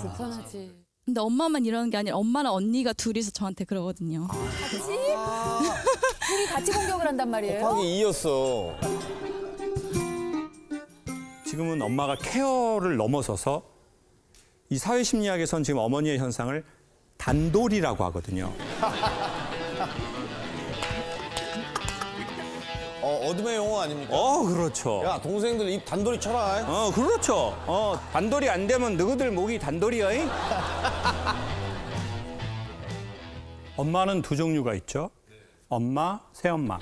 불편하지. 근데 엄마만 이러는 게 아니라 엄마랑 언니가 둘이서 저한테 그러거든요. 둘이 같이 공격을 한단 말이에요. 곱하기 2였어. 지금은 엄마가 케어를 넘어서서 이 사회심리학에선 지금 어머니의 현상을 단돌이라고 하거든요. 어둠의 용어 아닙니까? 그렇죠. 야 동생들 입 단돌이 쳐라. 그렇죠. 단돌이 안 되면 너희들 목이 단돌이야. 엄마는 두 종류가 있죠. 엄마, 새엄마.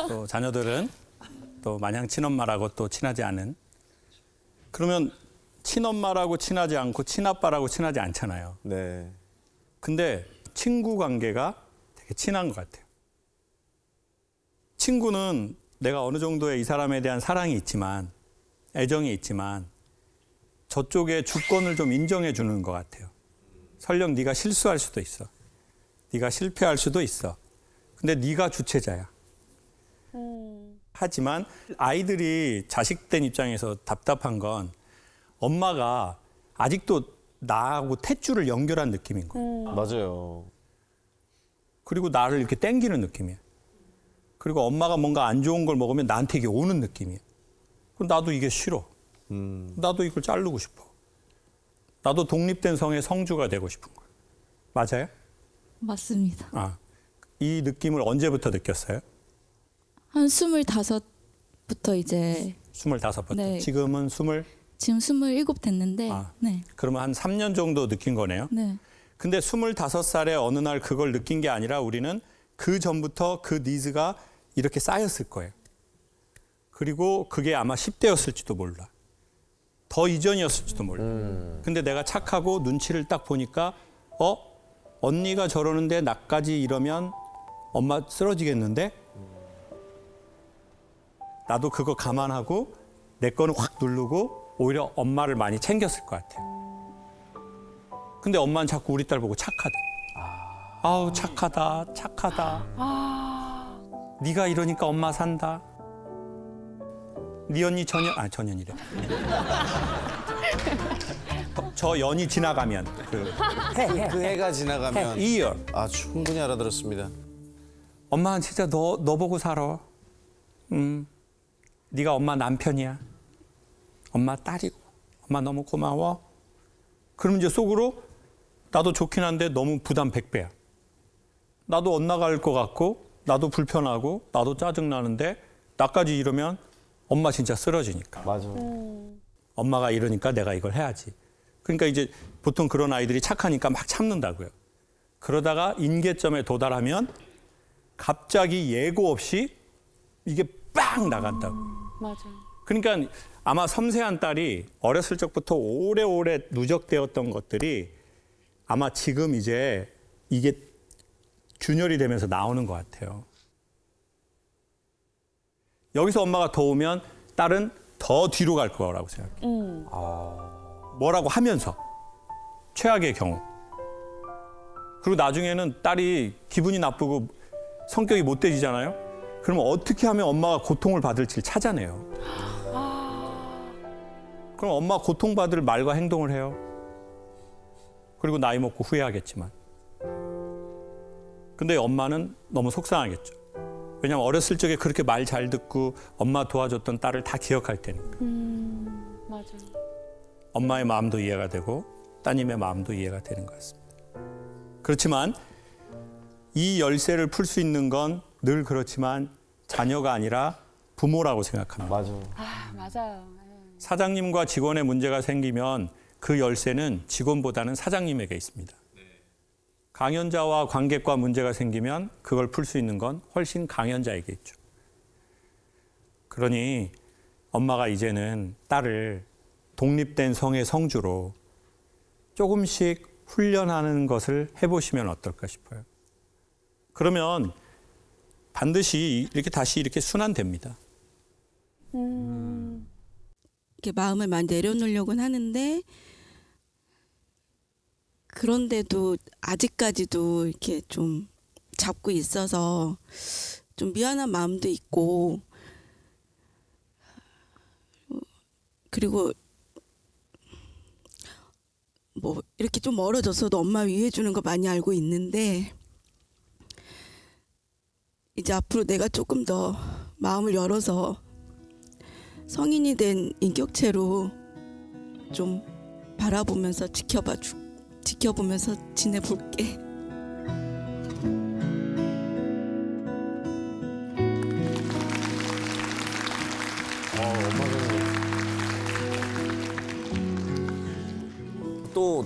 또 자녀들은 또 마냥 친엄마라고 또 친하지 않은. 그러면 친엄마라고 친하지 않고 친아빠라고 친하지 않잖아요. 네. 근데 친구 관계가 되게 친한 것 같아요. 친구는 내가 어느 정도의 이 사람에 대한 사랑이 있지만, 애정이 있지만 저쪽의 주권을 좀 인정해 주는 것 같아요. 설령 네가 실수할 수도 있어. 네가 실패할 수도 있어. 근데 네가 주체자야. 하지만 아이들이 자식된 입장에서 답답한 건 엄마가 아직도 나하고 탯줄을 연결한 느낌인 거예요. 맞아요. 그리고 나를 이렇게 땡기는 느낌이에요. 그리고 엄마가 뭔가 안 좋은 걸 먹으면 나한테 이게 오는 느낌이에요. 그럼 나도 이게 싫어. 나도 이걸 자르고 싶어. 나도 독립된 성의 성주가 되고 싶은 거예요. 맞아요? 맞습니다. 이 느낌을 언제부터 느꼈어요? 한 25부터 이제 25부터. 네. 지금은 지금 27 됐는데 네. 그러면 한 3년 정도 느낀 거네요. 네. 근데 25살에 어느 날 그걸 느낀 게 아니라 우리는 그 전부터 그 니즈가 이렇게 쌓였을 거예요. 그리고 그게 아마 10대였을지도 몰라. 더 이전이었을지도 몰라. 근데 내가 착하고 눈치를 딱 보니까 언니가 저러는데 나까지 이러면 엄마 쓰러지겠는데? 나도 그거 감안하고 내 거는 확 누르고 오히려 엄마를 많이 챙겼을 것 같아요. 근데 엄마는 자꾸 우리 딸 보고 착하대. 아우 착하다, 착하다. 네가 이러니까 엄마 산다. 네 언니 전현이래. 저 연이 지나가면 그 해가 지나가면 year. 충분히 알아들었습니다. 엄마는 진짜 너 보고 살아. 네가 엄마 남편이야. 엄마 딸이고. 엄마 너무 고마워. 그럼 이제 속으로 나도 좋긴 한데 너무 부담 100배야. 나도 엇나갈 것 같고 나도 불편하고 나도 짜증나는데 나까지 이러면 엄마 진짜 쓰러지니까. 맞아. 엄마가 이러니까 내가 이걸 해야지. 그러니까 이제 보통 그런 아이들이 착하니까 막 참는다고요. 그러다가 인계점에 도달하면 갑자기 예고 없이 이게 빵 나간다고. 맞아. 그러니까 아마 섬세한 딸이 어렸을 적부터 오래오래 누적되었던 것들이 아마 지금 이제 이게 균열이 되면서 나오는 것 같아요. 여기서 엄마가 더 오면 딸은 더 뒤로 갈 거라고 생각해요. 뭐라고 하면서 최악의 경우. 그리고 나중에는 딸이 기분이 나쁘고 성격이 못돼지잖아요. 그러면 어떻게 하면 엄마가 고통을 받을지를 찾아내요. 그럼 엄마가 고통받을 말과 행동을 해요. 그리고 나이 먹고 후회하겠지만. 근데 엄마는 너무 속상하겠죠. 왜냐하면 어렸을 적에 그렇게 말 잘 듣고 엄마 도와줬던 딸을 다 기억할 테니까. 맞아. 엄마의 마음도 이해가 되고 따님의 마음도 이해가 되는 것 같습니다. 그렇지만 이 열쇠를 풀 수 있는 건 늘 그렇지만 자녀가 아니라 부모라고 생각합니다. 맞아. 아, 맞아요. 사장님과 직원의 문제가 생기면 그 열쇠는 직원보다는 사장님에게 있습니다. 강연자와 관객과 문제가 생기면 그걸 풀 수 있는 건 훨씬 강연자에게 있죠. 그러니 엄마가 이제는 딸을 독립된 성의 성주로 조금씩 훈련하는 것을 해보시면 어떨까 싶어요. 그러면 반드시 이렇게 다시 이렇게 순환됩니다. 이렇게 마음을 많이 내려놓으려고는 하는데 그런데도 아직까지도 이렇게 좀 잡고 있어서 좀 미안한 마음도 있고 그리고 뭐 이렇게 좀 멀어져서도 엄마 위해 주는 거 많이 알고 있는데 이제 앞으로 내가 조금 더 마음을 열어서 성인이 된 인격체로 좀 바라보면서 지켜보면서 지내볼게.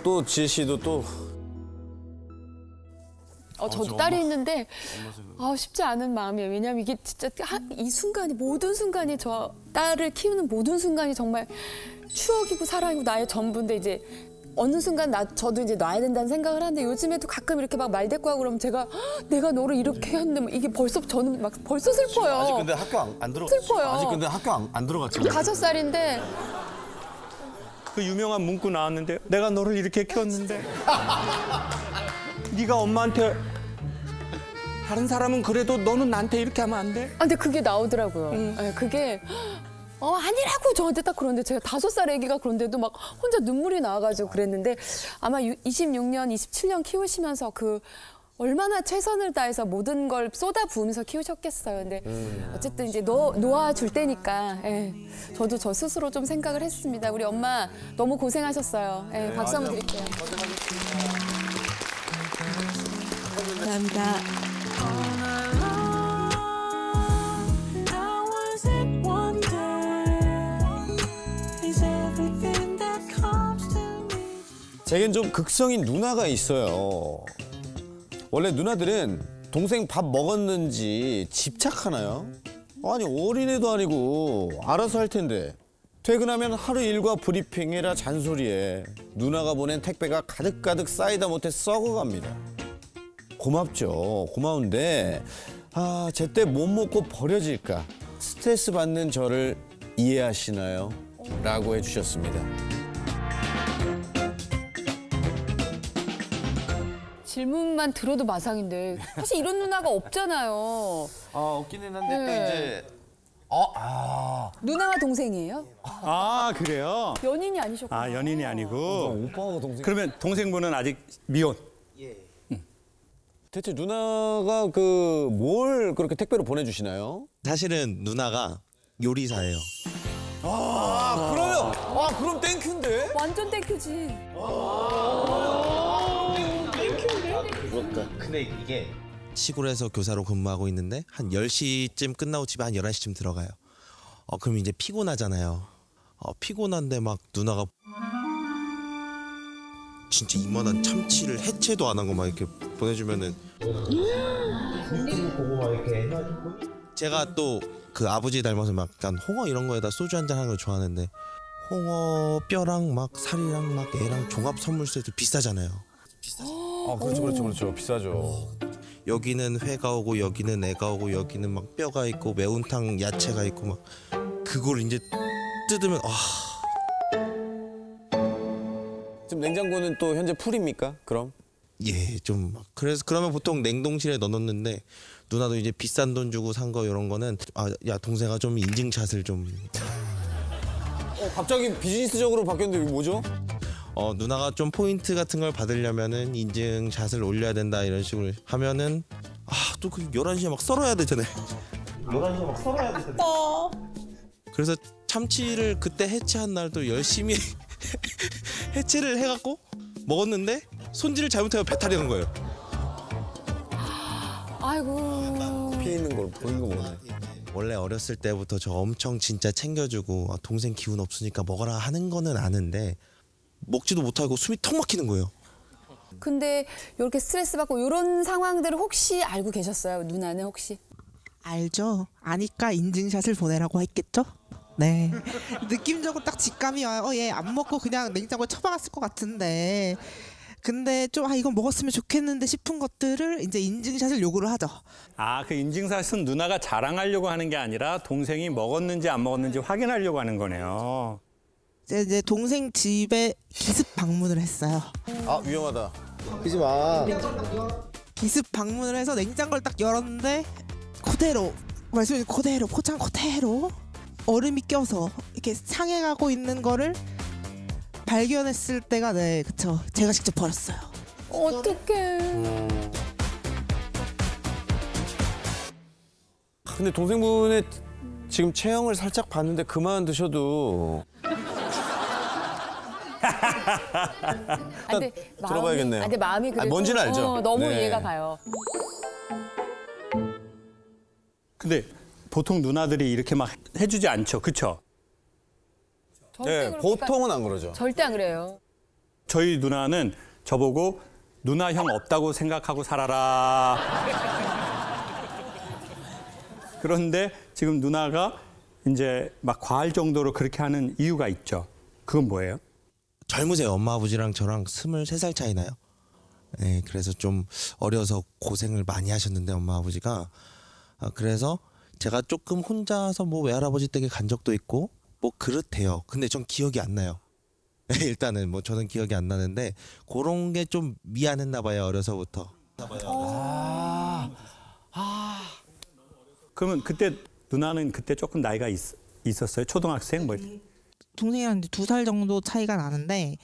또 지혜 씨도 또 저도 딸이 있는데 쉽지 않은 마음이에요. 왜냐하면 이게 진짜 이 순간이 모든 순간이 저 딸을 키우는 모든 순간이 정말 추억이고 사랑이고 나의 전부인데 이제 어느 순간 저도 이제 놔야 된다는 생각을 하는데 요즘에도 가끔 이렇게 막 말대꾸하고 그러면 제가 내가 너를 이렇게 했는데 이게 벌써 저는 막 벌써 슬퍼요. 아직 근데 학교 안 들어. 슬퍼요. 아직 근데 학교 안 들어갔잖아요. 5살인데 그 유명한 문구 나왔는데 내가 너를 이렇게 키웠는데 네가 엄마한테 다른 사람은 그래도 너는 나한테 이렇게 하면 안 돼? 근데 그게 나오더라고요. 네, 그게 아니라고 저한테 딱 그런데 제가 5살 아기가 그런데도 막 혼자 눈물이 나와가지고 그랬는데 아마 26년, 27년 키우시면서 그 얼마나 최선을 다해서 모든 걸 쏟아 부으면서 키우셨겠어요. 근데 어쨌든 이제 놓아줄 때니까 저도 저 스스로 좀 생각을 했습니다. 우리 엄마 너무 고생하셨어요. 박수 한번 드릴게요. 감사합니다. 제겐 좀 극성인 누나가 있어요. 원래 누나들은 동생 밥 먹었는지 집착하나요? 아니 어린애도 아니고 알아서 할 텐데 퇴근하면 하루 일과 브리핑이라 잔소리에 누나가 보낸 택배가 가득가득 쌓이다 못해 썩어갑니다. 고맙죠. 고마운데 제때 못 먹고 버려질까 스트레스 받는 저를 이해하시나요? 라고 해주셨습니다. 질문만 들어도 마상인데 사실 이런 누나가 없잖아요. 없기는 한데 또 이제 누나와 동생이에요? 그래요? 연인이 아니셨구나. 연인이 아니고. 오빠가 동생. 그러면 동생분은 아직 미혼? 대체 누나가 뭘 그렇게 택배로 보내주시나요? 사실은 누나가 요리사예요. 그럼 땡큐인데? 완전 땡큐지. 근데 이게 시골에서 교사로 근무하고 있는데 한 10시쯤 끝나고 집에 한 11시쯤 들어가요. 그럼 이제 피곤하잖아요. 피곤한데 막 누나가 진짜 이만한 참치를 해체도 안 한 거 막 이렇게 보내주면은 보고 막 이렇게 해가지고 제가 또 그 아버지 닮아서 막 약간 홍어 이런 거에다 소주 한잔 하는 걸 좋아하는데 홍어 뼈랑 막 살이랑 막 애랑 종합 선물 세트 비싸잖아요. 그렇죠. 비싸죠. 여기는 회가 오고 여기는 애가 오고 여기는 막 뼈가 있고 매운탕 야채가 있고 막 그걸 이제 뜯으면 지금 냉장고는 또 현재 풀입니까? 그럼? 예, 좀 막 그래서 그러면 보통 냉동실에 넣어놓는데 누나도 이제 비싼 돈 주고 산 거 이런 거는 야 동생아 좀 인증샷을 좀 갑자기 비즈니스적으로 바뀌었는데 이게 뭐죠? 누나가 좀 포인트 같은 걸 받으려면은 인증샷을 올려야 된다 이런 식으로 하면은 또 그 11시에 막 썰어야 되잖아요. 11시에 막 썰어야 되잖아요. 그래서 참치를 그때 해체한 날 또 열심히 해체를 해갖고 먹었는데 손질을 잘못해서 배탈이 난 거예요. 아이고. 피 있는 걸 보이고 뭐네. 원래 어렸을 때부터 저 엄청 진짜 챙겨주고 동생 기운 없으니까 먹어라 하는 거는 아는데 먹지도 못하고 숨이 턱 막히는 거예요. 근데 이렇게 스트레스 받고 이런 상황들을 혹시 알고 계셨어요? 누나는 혹시? 알죠. 아니까 인증샷을 보내라고 했겠죠? 네. 느낌적으로 딱 직감이 와요. 얘 안 먹고 그냥 냉장고에 처박았을 것 같은데. 근데 좀 이건 먹었으면 좋겠는데 싶은 것들을 이제 인증샷을 요구를 하죠. 아, 그 인증샷은 누나가 자랑하려고 하는 게 아니라 동생이 먹었는지 안 먹었는지 확인하려고 하는 거네요. 이제 동생 집에 기습 방문을 했어요. 아, 위험하다. 하지 마. 기습 방문을 해서 냉장고를 딱 열었는데 그대로 말씀드린 그대로 포장 그대로 얼음이 껴서 이렇게 상해가고 있는 거를 발견했을 때가 네, 그쵸. 제가 직접 버렸어요. 어떡해. 근데 동생분의 지금 체형을 살짝 봤는데 그만 드셔도 근데 들어봐야겠네요. 근데 마음이 그래도 뭔지는 알죠. 너무 네. 이해가 가요. 근데 보통 누나들이 이렇게 막 해주지 않죠, 그렇죠? 절대 네, 보통은 안 그러죠. 절대 안 그래요. 저희 누나는 저보고 누나 형 없다고 생각하고 살아라. 그런데 지금 누나가 이제 막 과할 정도로 그렇게 하는 이유가 있죠. 그건 뭐예요? 젊으세요. 엄마 아버지랑 저랑 23살 차이 나요. 네, 그래서 좀 어려서 고생을 많이 하셨는데 엄마 아버지가 그래서 제가 조금 혼자서 뭐 외할아버지 댁에 간 적도 있고 뭐 그렇대요. 근데 전 기억이 안 나요. 일단은 뭐 저는 기억이 안 나는데 그런 게 좀 미안했나 봐요. 어려서부터. 그러면 그때 누나는 그때 조금 나이가 있었어요? 초등학생 뭐? 동생이랑 2살 정도 차이가 나는데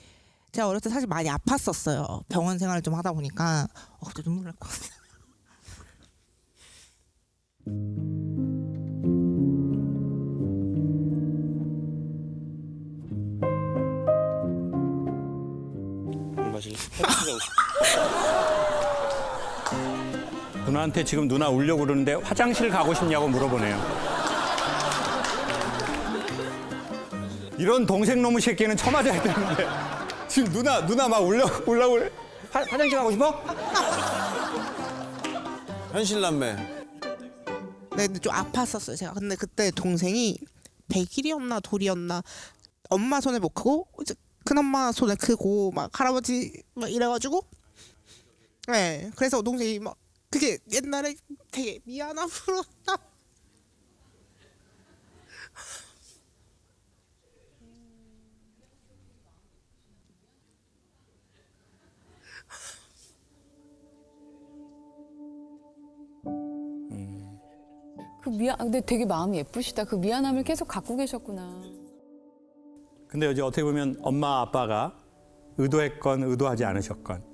제가 어렸을 때 사실 많이 아팠었어요. 병원 생활을 좀 하다 보니까 갑자기 눈물 날 것 같아요. 누나한테 지금 누나 울려고 그러는데 화장실 가고 싶냐고 물어보네요. 이런 동생 놈의 새끼는 쳐맞아야 되는데 지금 누나 막 울라고 그래. 화장실 가고 싶어? 현실 남매. 네, 근데 좀 아팠었어요. 제가. 근데 그때 동생이 100일이었나 돌이었나 엄마 손에 못 크고 이제 큰엄마 손에 크고 막 할아버지 막 이래가지고 네, 그래서 동생이 막 그게 옛날에 되게 미안함으로 근데 되게 마음이 예쁘시다. 그 미안함을 계속 갖고 계셨구나. 근데 이제 어떻게 보면 엄마 아빠가 의도했건 의도하지 않으셨건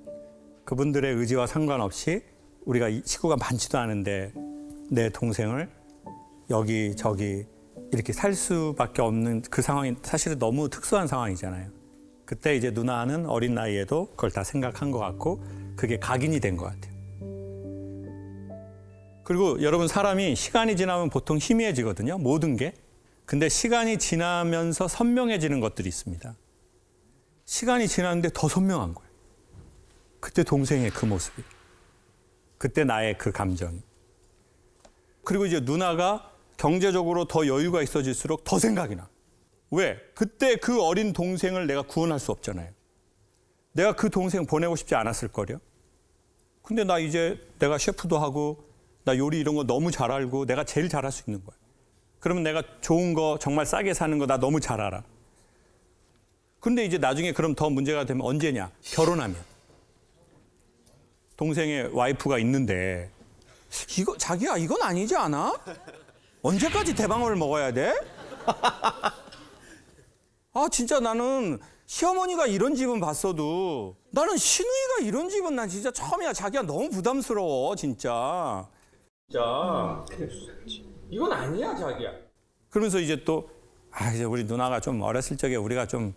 그분들의 의지와 상관없이 우리가 식구가 많지도 않은데 내 동생을 여기저기 이렇게 살 수밖에 없는 그 상황이 사실은 너무 특수한 상황이잖아요. 그때 이제 누나는 어린 나이에도 그걸 다 생각한 것 같고 그게 각인이 된 것 같아요. 그리고 여러분 사람이 시간이 지나면 보통 희미해지거든요. 모든 게. 근데 시간이 지나면서 선명해지는 것들이 있습니다. 시간이 지났는데 더 선명한 거예요. 그때 동생의 그 모습이. 그때 나의 그 감정이. 그리고 이제 누나가 경제적으로 더 여유가 있어질수록 더 생각이 나. 왜? 그때 그 어린 동생을 내가 구원할 수 없잖아요. 내가 그 동생 보내고 싶지 않았을 거려. 근데 나 이제 내가 셰프도 하고 나 요리 이런 거 너무 잘 알고 내가 제일 잘할 수 있는 거야. 그러면 내가 좋은 거 정말 싸게 사는 거 나 너무 잘 알아. 근데 이제 나중에 그럼 더 문제가 되면 언제냐? 결혼하면. 동생의 와이프가 있는데 이거 자기야 이건 아니지 않아? 언제까지 대방어를 먹어야 돼? 아 진짜 나는 시어머니가 이런 집은 봤어도 나는 시누이가 이런 집은 난 진짜 처음이야. 자기야 너무 부담스러워 진짜. 진짜 이건 아니야 자기야. 그러면서 이제 또 이제 우리 누나가 좀 어렸을 적에 우리가 좀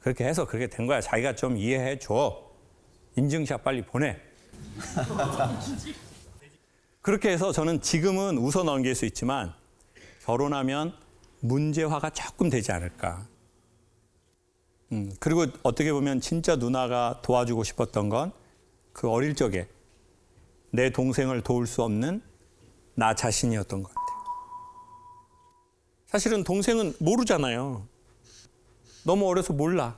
그렇게 해서 그렇게 된 거야. 자기가 좀 이해해 줘. 인증샷 빨리 보내. 그렇게 해서 저는 지금은 웃어 넘길 수 있지만 결혼하면 문제화가 조금 되지 않을까. 그리고 어떻게 보면 진짜 누나가 도와주고 싶었던 건 그 어릴 적에 내 동생을 도울 수 없는 나 자신이었던 것 같아요. 사실은 동생은 모르잖아요. 너무 어려서 몰라.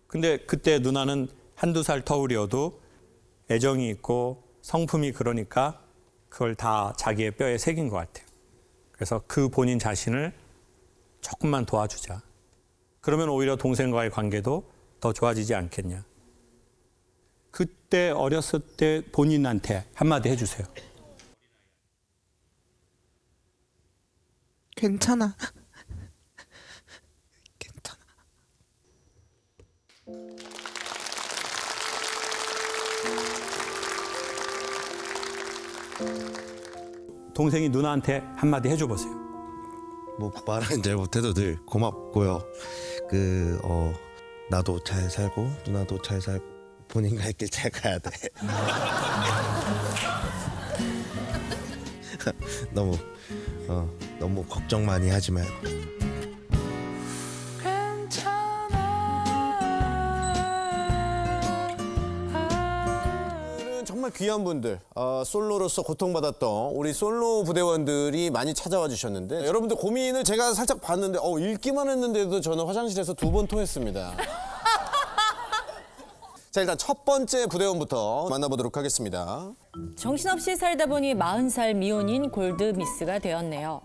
근데 그때 누나는 한두 살 터울이어도 애정이 있고 성품이 그러니까 그걸 다 자기의 뼈에 새긴 것 같아요. 그래서 그 본인 자신을 조금만 도와주자. 그러면 오히려 동생과의 관계도 더 좋아지지 않겠냐. 그때 어렸을 때 본인한테 한마디 해주세요. 괜찮아. 괜찮아. 동생이 누나한테 한마디 해줘보세요. 뭐 말은 잘 못해도 늘 고맙고요. 나도 잘 살고 누나도 잘 살고 본인 갈 길 잘 가야 돼. 너무 걱정 많이 하지 말고. 정말 귀한 분들, 솔로로서 고통받았던 우리 솔로 부대원들이 많이 찾아와 주셨는데 여러분들 고민을 제가 살짝 봤는데 읽기만 했는데도 저는 화장실에서 2번 토했습니다. 자, 일단 첫 번째 부대원부터 만나보도록 하겠습니다. 정신없이 살다 보니 40살 미혼인 골드미스가 되었네요.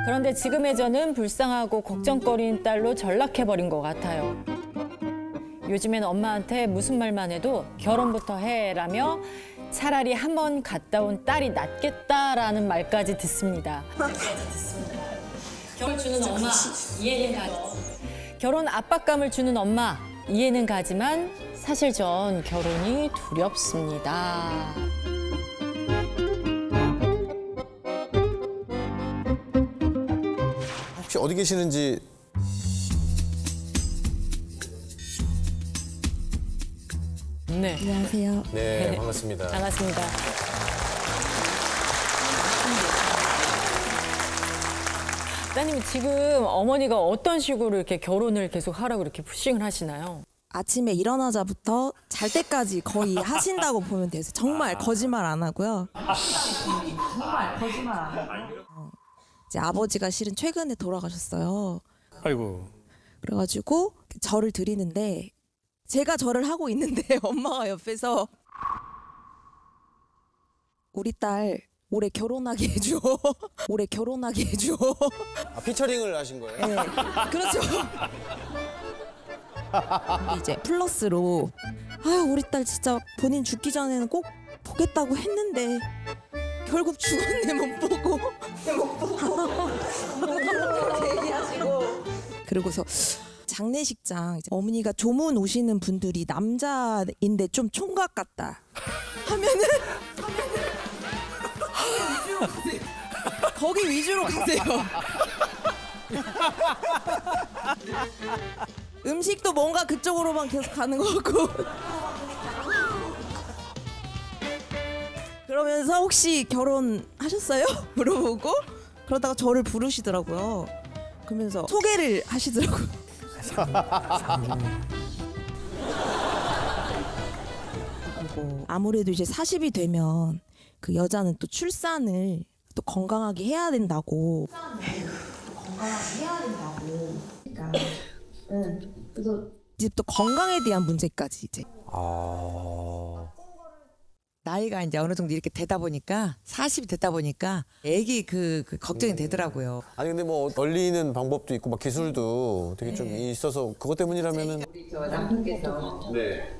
그런데 지금의 저는 불쌍하고 걱정거리는 딸로 전락해버린 것 같아요. 요즘엔 엄마한테 무슨 말만 해도 결혼부터 해라며 차라리 한 번 갔다 온 딸이 낫겠다라는 말까지 듣습니다. 결혼 주는 엄마, 이해는 가지. 결혼 압박감을 주는 엄마, 이해는 가지만 사실 전 결혼이 두렵습니다. 혹시 어디 계시는지 네. 안녕하세요. 네, 반갑습니다. 반갑습니다. 따님 지금 어머니가 어떤 식으로 이렇게 결혼을 계속 하라고 이렇게 푸싱을 하시나요? 아침에 일어나자부터 잘 때까지 거의 하신다고 보면 돼요. 정말 거짓말 안 하고요. 정말 거짓말 안 하고. 이제 아버지가 실은 최근에 돌아가셨어요. 아이고. 그래가지고 절을 드리는데 제가 절을 하고 있는데 엄마가 옆에서 우리 딸 올해 결혼하게 해줘. 올해 결혼하게 해줘. 피처링을 하신 거예요? 네, 그렇죠. 이제 플러스로 아유 우리 딸 진짜 본인 죽기 전에는 꼭 보겠다고 했는데 결국 죽었네 못 보고. 그렇게 얘기하시고. 그러고서 장례식장 이제 어머니가 조문 오시는 분들이 남자인데 좀 총각 같다 하면은 거기 위주로 가세요. 음식도 뭔가 그쪽으로만 계속 가는 것 같고. 그러면서 혹시 결혼하셨어요? 물어보고 그러다가 저를 부르시더라고요. 그러면서 소개를 하시더라고요. 그리고 아무래도 이제 40이 되면 그 여자는 또 출산을 또 건강하게 해야 된다고. 건강하게 해야 된다고. 그러니까 그래서 이제 또 건강에 대한 문제까지 이제. 나이가 이제 어느 정도 이렇게 되다 보니까 40이 됐다 보니까 애기 그 걱정이 되더라고요. 아니 근데 뭐 얼리는 방법도 있고 막 기술도 되게 좀 있어서 그것 때문이라면은. 저 남편께서 네.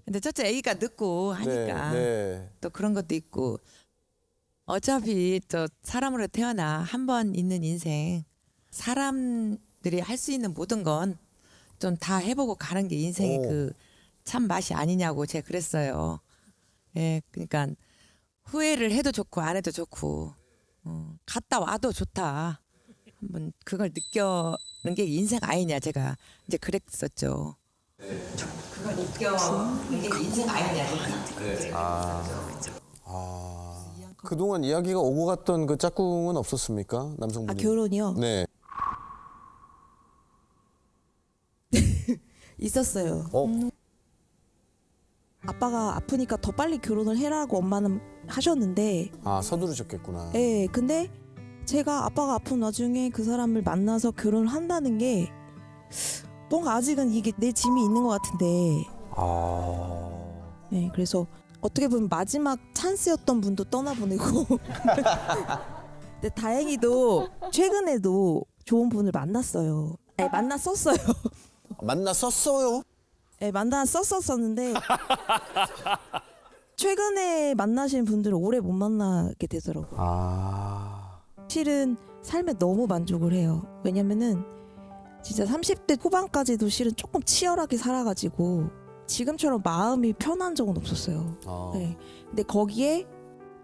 근데 첫째 애기가 늦고 하니까 또 그런 것도 있고 어차피 또 사람으로 태어나 한 번 있는 인생 사람들이 할 수 있는 모든 건 좀 다 해보고 가는 게 인생의 그 참 맛이 아니냐고 제가 그랬어요. 예, 그러니까 후회를 해도 좋고 안 해도 좋고 갔다 와도 좋다. 한번 그걸 느껴는 게 인생 아니냐 제가 이제 그랬었죠. 그걸 느껴는 게 인생 아니냐 제가. 그동안 이야기가 오고 갔던 그 짝꿍은 없었습니까? 남성분이. 결혼이요? 네. 있었어요. 아빠가 아프니까 더 빨리 결혼을 해라고 엄마는 하셨는데. 서두르셨겠구나. 네, 근데 제가 아빠가 아픈 와중에 그 사람을 만나서 결혼을 한다는 게 뭔가 아직은 이게 내 짐이 있는 것 같은데. 네, 그래서 어떻게 보면 마지막 찬스였던 분도 떠나보내고. 근데 다행히도 최근에도 좋은 분을 만났어요. 아니, 만났었어요. 만났었어요? 네, 만났었었는데 최근에 만나신 분들은 오래 못 만나게 되더라고요. 실은 삶에 너무 만족을 해요. 왜냐면은 진짜 30대 후반까지도 실은 조금 치열하게 살아가지고 지금처럼 마음이 편한 적은 없었어요. 네. 근데 거기에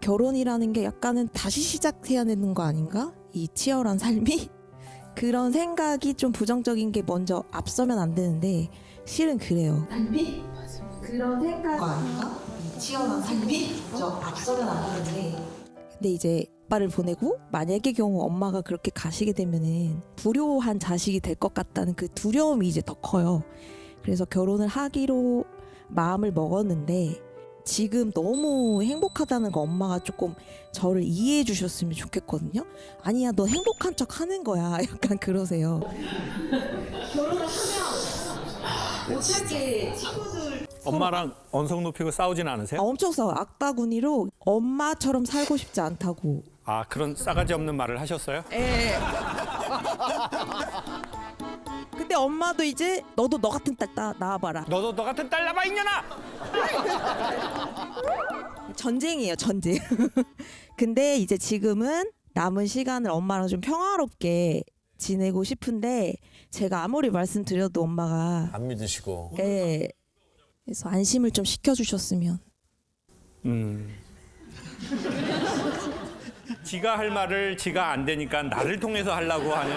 결혼이라는 게 약간은 다시 시작해야 되는 거 아닌가? 이 치열한 삶이? 그런 생각이 좀 부정적인 게 먼저 앞서면 안 되는데 실은 그래요. 삶이? 그런 생각 아닌가? 이 치열한 삶이? 좀 앞서면 안 되는데. 근데 이제 아빠를 보내고 만약의 경우 엄마가 그렇게 가시게 되면은 불효한 자식이 될 것 같다는 그 두려움이 이제 더 커요. 그래서 결혼을 하기로 마음을 먹었는데 지금 너무 행복하다는 거 엄마가 조금 저를 이해해 주셨으면 좋겠거든요. 아니야 너 행복한 척 하는 거야 약간 그러세요. 결혼을 하면 어떻게 친구들 엄마랑 언성 높이고 싸우진 않으세요? 엄청 싸워. 악바구니로 엄마처럼 살고 싶지 않다고. 그런 싸가지 없는 말을 하셨어요? 예. 근데 엄마도 이제 너도 너 같은 딸 낳아봐라. 너도 너 같은 딸 낳아봐 이년아. 전쟁이에요 전쟁. 근데 이제 지금은 남은 시간을 엄마랑 좀 평화롭게 지내고 싶은데 제가 아무리 말씀드려도 엄마가 안 믿으시고. 예. 그래서 안심을 좀 시켜주셨으면. 지가 할 말을 지가 안 되니까 나를 통해서 하려고 하는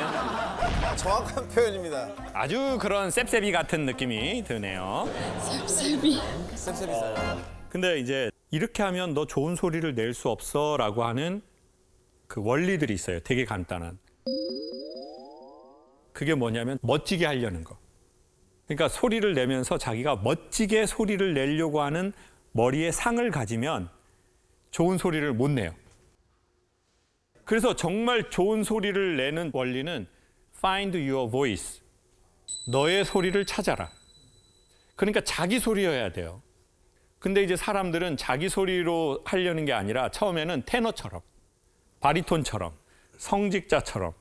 정확한 표현입니다. 아주 그런 셉셉이 같은 느낌이 드네요. 셉셉이. 셉셉이잖아요. 근데 이제 이렇게 하면 너 좋은 소리를 낼 수 없어라고 하는 그 원리들이 있어요. 되게 간단한. 그게 뭐냐면 멋지게 하려는 거. 그러니까 소리를 내면서 자기가 멋지게 소리를 내려고 하는 머리에 상을 가지면 좋은 소리를 못 내요. 그래서 정말 좋은 소리를 내는 원리는 find your voice. 너의 소리를 찾아라. 그러니까 자기 소리여야 돼요. 근데 이제 사람들은 자기 소리로 하려는 게 아니라 처음에는 테너처럼, 바리톤처럼, 성직자처럼.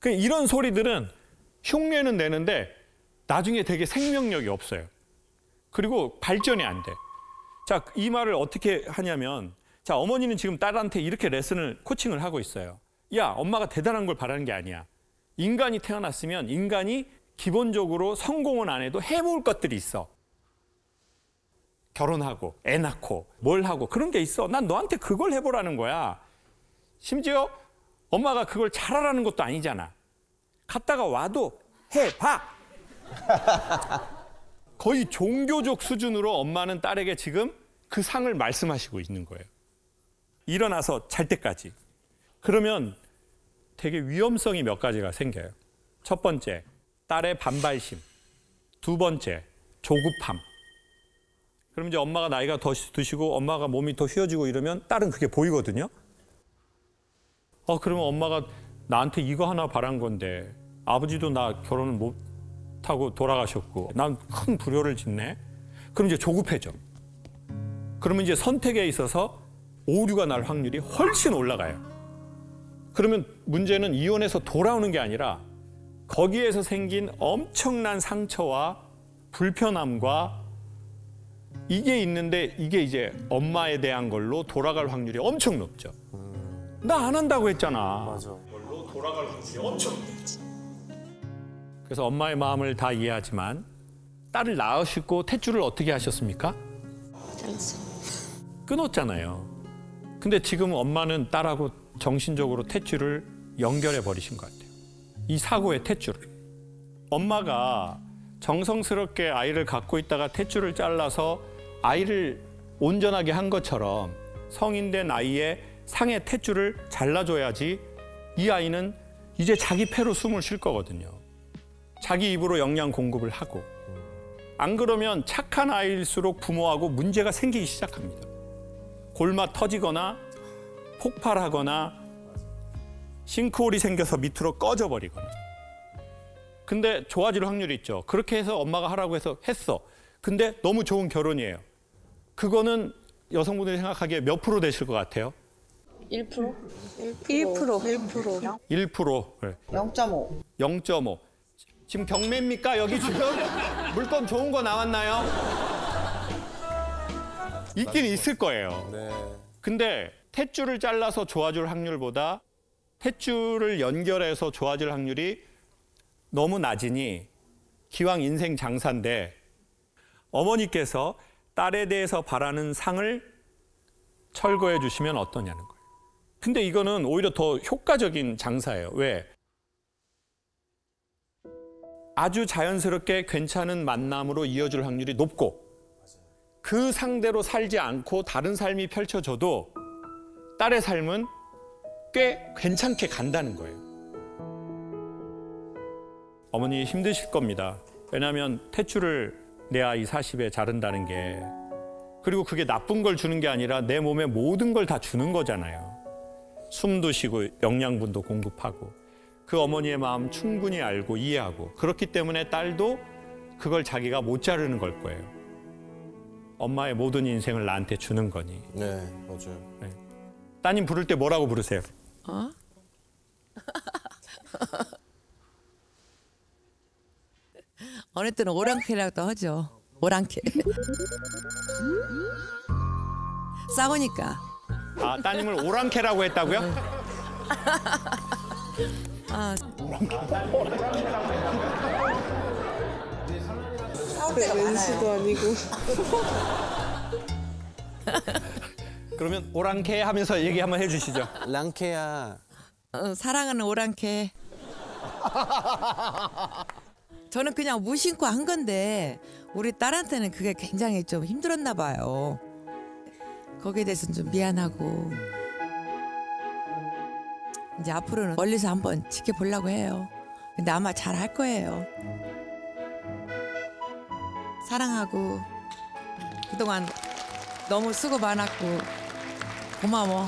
이런 소리들은 흉내는 내는데 나중에 되게 생명력이 없어요. 그리고 발전이 안 돼. 자, 이 말을 어떻게 하냐면 자, 어머니는 지금 딸한테 이렇게 레슨을, 코칭을 하고 있어요. 야, 엄마가 대단한 걸 바라는 게 아니야. 인간이 태어났으면 인간이 기본적으로 성공은 안 해도 해볼 것들이 있어. 결혼하고 애 낳고 뭘 하고 그런 게 있어. 난 너한테 그걸 해보라는 거야. 심지어 엄마가 그걸 잘하라는 것도 아니잖아. 갔다가 와도 해봐. 거의 종교적 수준으로 엄마는 딸에게 지금 그 상을 말씀하시고 있는 거예요. 일어나서 잘 때까지. 그러면 되게 위험성이 몇 가지가 생겨요. 첫 번째, 딸의 반발심. 두 번째, 조급함. 그럼 이제 엄마가 나이가 더 드시고 엄마가 몸이 더 휘어지고 이러면 딸은 그게 보이거든요. 그러면 엄마가 나한테 이거 하나 바란 건데 아버지도 나 결혼을 못하고 돌아가셨고 난 큰 불효를 짓네. 그럼 이제 조급해져. 그러면 이제 선택에 있어서 오류가 날 확률이 훨씬 올라가요. 그러면 문제는 이혼해서 돌아오는 게 아니라 거기에서 생긴 엄청난 상처와 불편함과 이게 있는데 이게 이제 엄마에 대한 걸로 돌아갈 확률이 엄청 높죠. 나 안 한다고 했잖아. 맞아. 걸로 돌아갈 확률이 엄청 높죠. 그래서 엄마의 마음을 다 이해하지만 딸을 낳으시고 탯줄을 어떻게 하셨습니까? 잘랐어. 끊었잖아요. 근데 지금 엄마는 딸하고 정신적으로 탯줄을 연결해 버리신 것 같아요. 이 사고의 탯줄을. 엄마가 정성스럽게 아이를 갖고 있다가 탯줄을 잘라서 아이를 온전하게 한 것처럼 성인된 아이의 상의 탯줄을 잘라줘야지 이 아이는 이제 자기 폐로 숨을 쉴 거거든요. 자기 입으로 영양 공급을 하고. 안 그러면 착한 아이일수록 부모하고 문제가 생기기 시작합니다. 골마 터지거나 폭발하거나 싱크홀이 생겨서 밑으로 꺼져버리거나. 근데 좋아질 확률이 있죠. 그렇게 해서 엄마가 하라고 해서 했어. 근데 너무 좋은 결혼이에요. 그거는 여성분들이 생각하기에 몇 프로 되실 것 같아요? 1%? 1%. 1%. 네. 0.5. 0.5. 지금 경매입니까? 여기 지금 물건 좋은 거 나왔나요? 있긴 있을 거예요. 네. 근데 탯줄을 잘라서 좋아질 확률보다 탯줄을 연결해서 좋아질 확률이 너무 낮으니 기왕 인생 장사인데 어머니께서 딸에 대해서 바라는 상을 철거해 주시면 어떠냐는 거예요. 근데 이거는 오히려 더 효과적인 장사예요. 왜? 아주 자연스럽게 괜찮은 만남으로 이어질 확률이 높고 그 상대로 살지 않고 다른 삶이 펼쳐져도 딸의 삶은 꽤 괜찮게 간다는 거예요. 어머니 힘드실 겁니다. 왜냐하면 탯줄을 내 아이 40에 자른다는 게 그리고 그게 나쁜 걸 주는 게 아니라 내 몸에 모든 걸 다 주는 거잖아요. 숨도 쉬고 영양분도 공급하고 그 어머니의 마음 충분히 알고 이해하고 그렇기 때문에 딸도 그걸 자기가 못 자르는 걸 거예요. 엄마의 모든 인생을 나한테 주는 거니. 네, 맞아요. 네. 따님 부를 때 뭐라고 부르세요? 어? 어느 때는 오랑캐라고도 하죠. 오랑캐. 싸우니까. 아, 따님을 오랑캐라고 했다고요? 아, 왼수도 아니고. 그러면 오랑캐 하면서 얘기 한번 해주시죠. 랑캐야. 사랑하는 오랑캐. 저는 그냥 무심코 한 건데 우리 딸한테는 그게 굉장히 좀 힘들었나 봐요. 거기에 대해서는 좀 미안하고 이제 앞으로는 멀리서 한번 지켜보려고 해요. 근데 아마 잘 할 거예요. 사랑하고 그동안 너무 수고 많았고 고마워.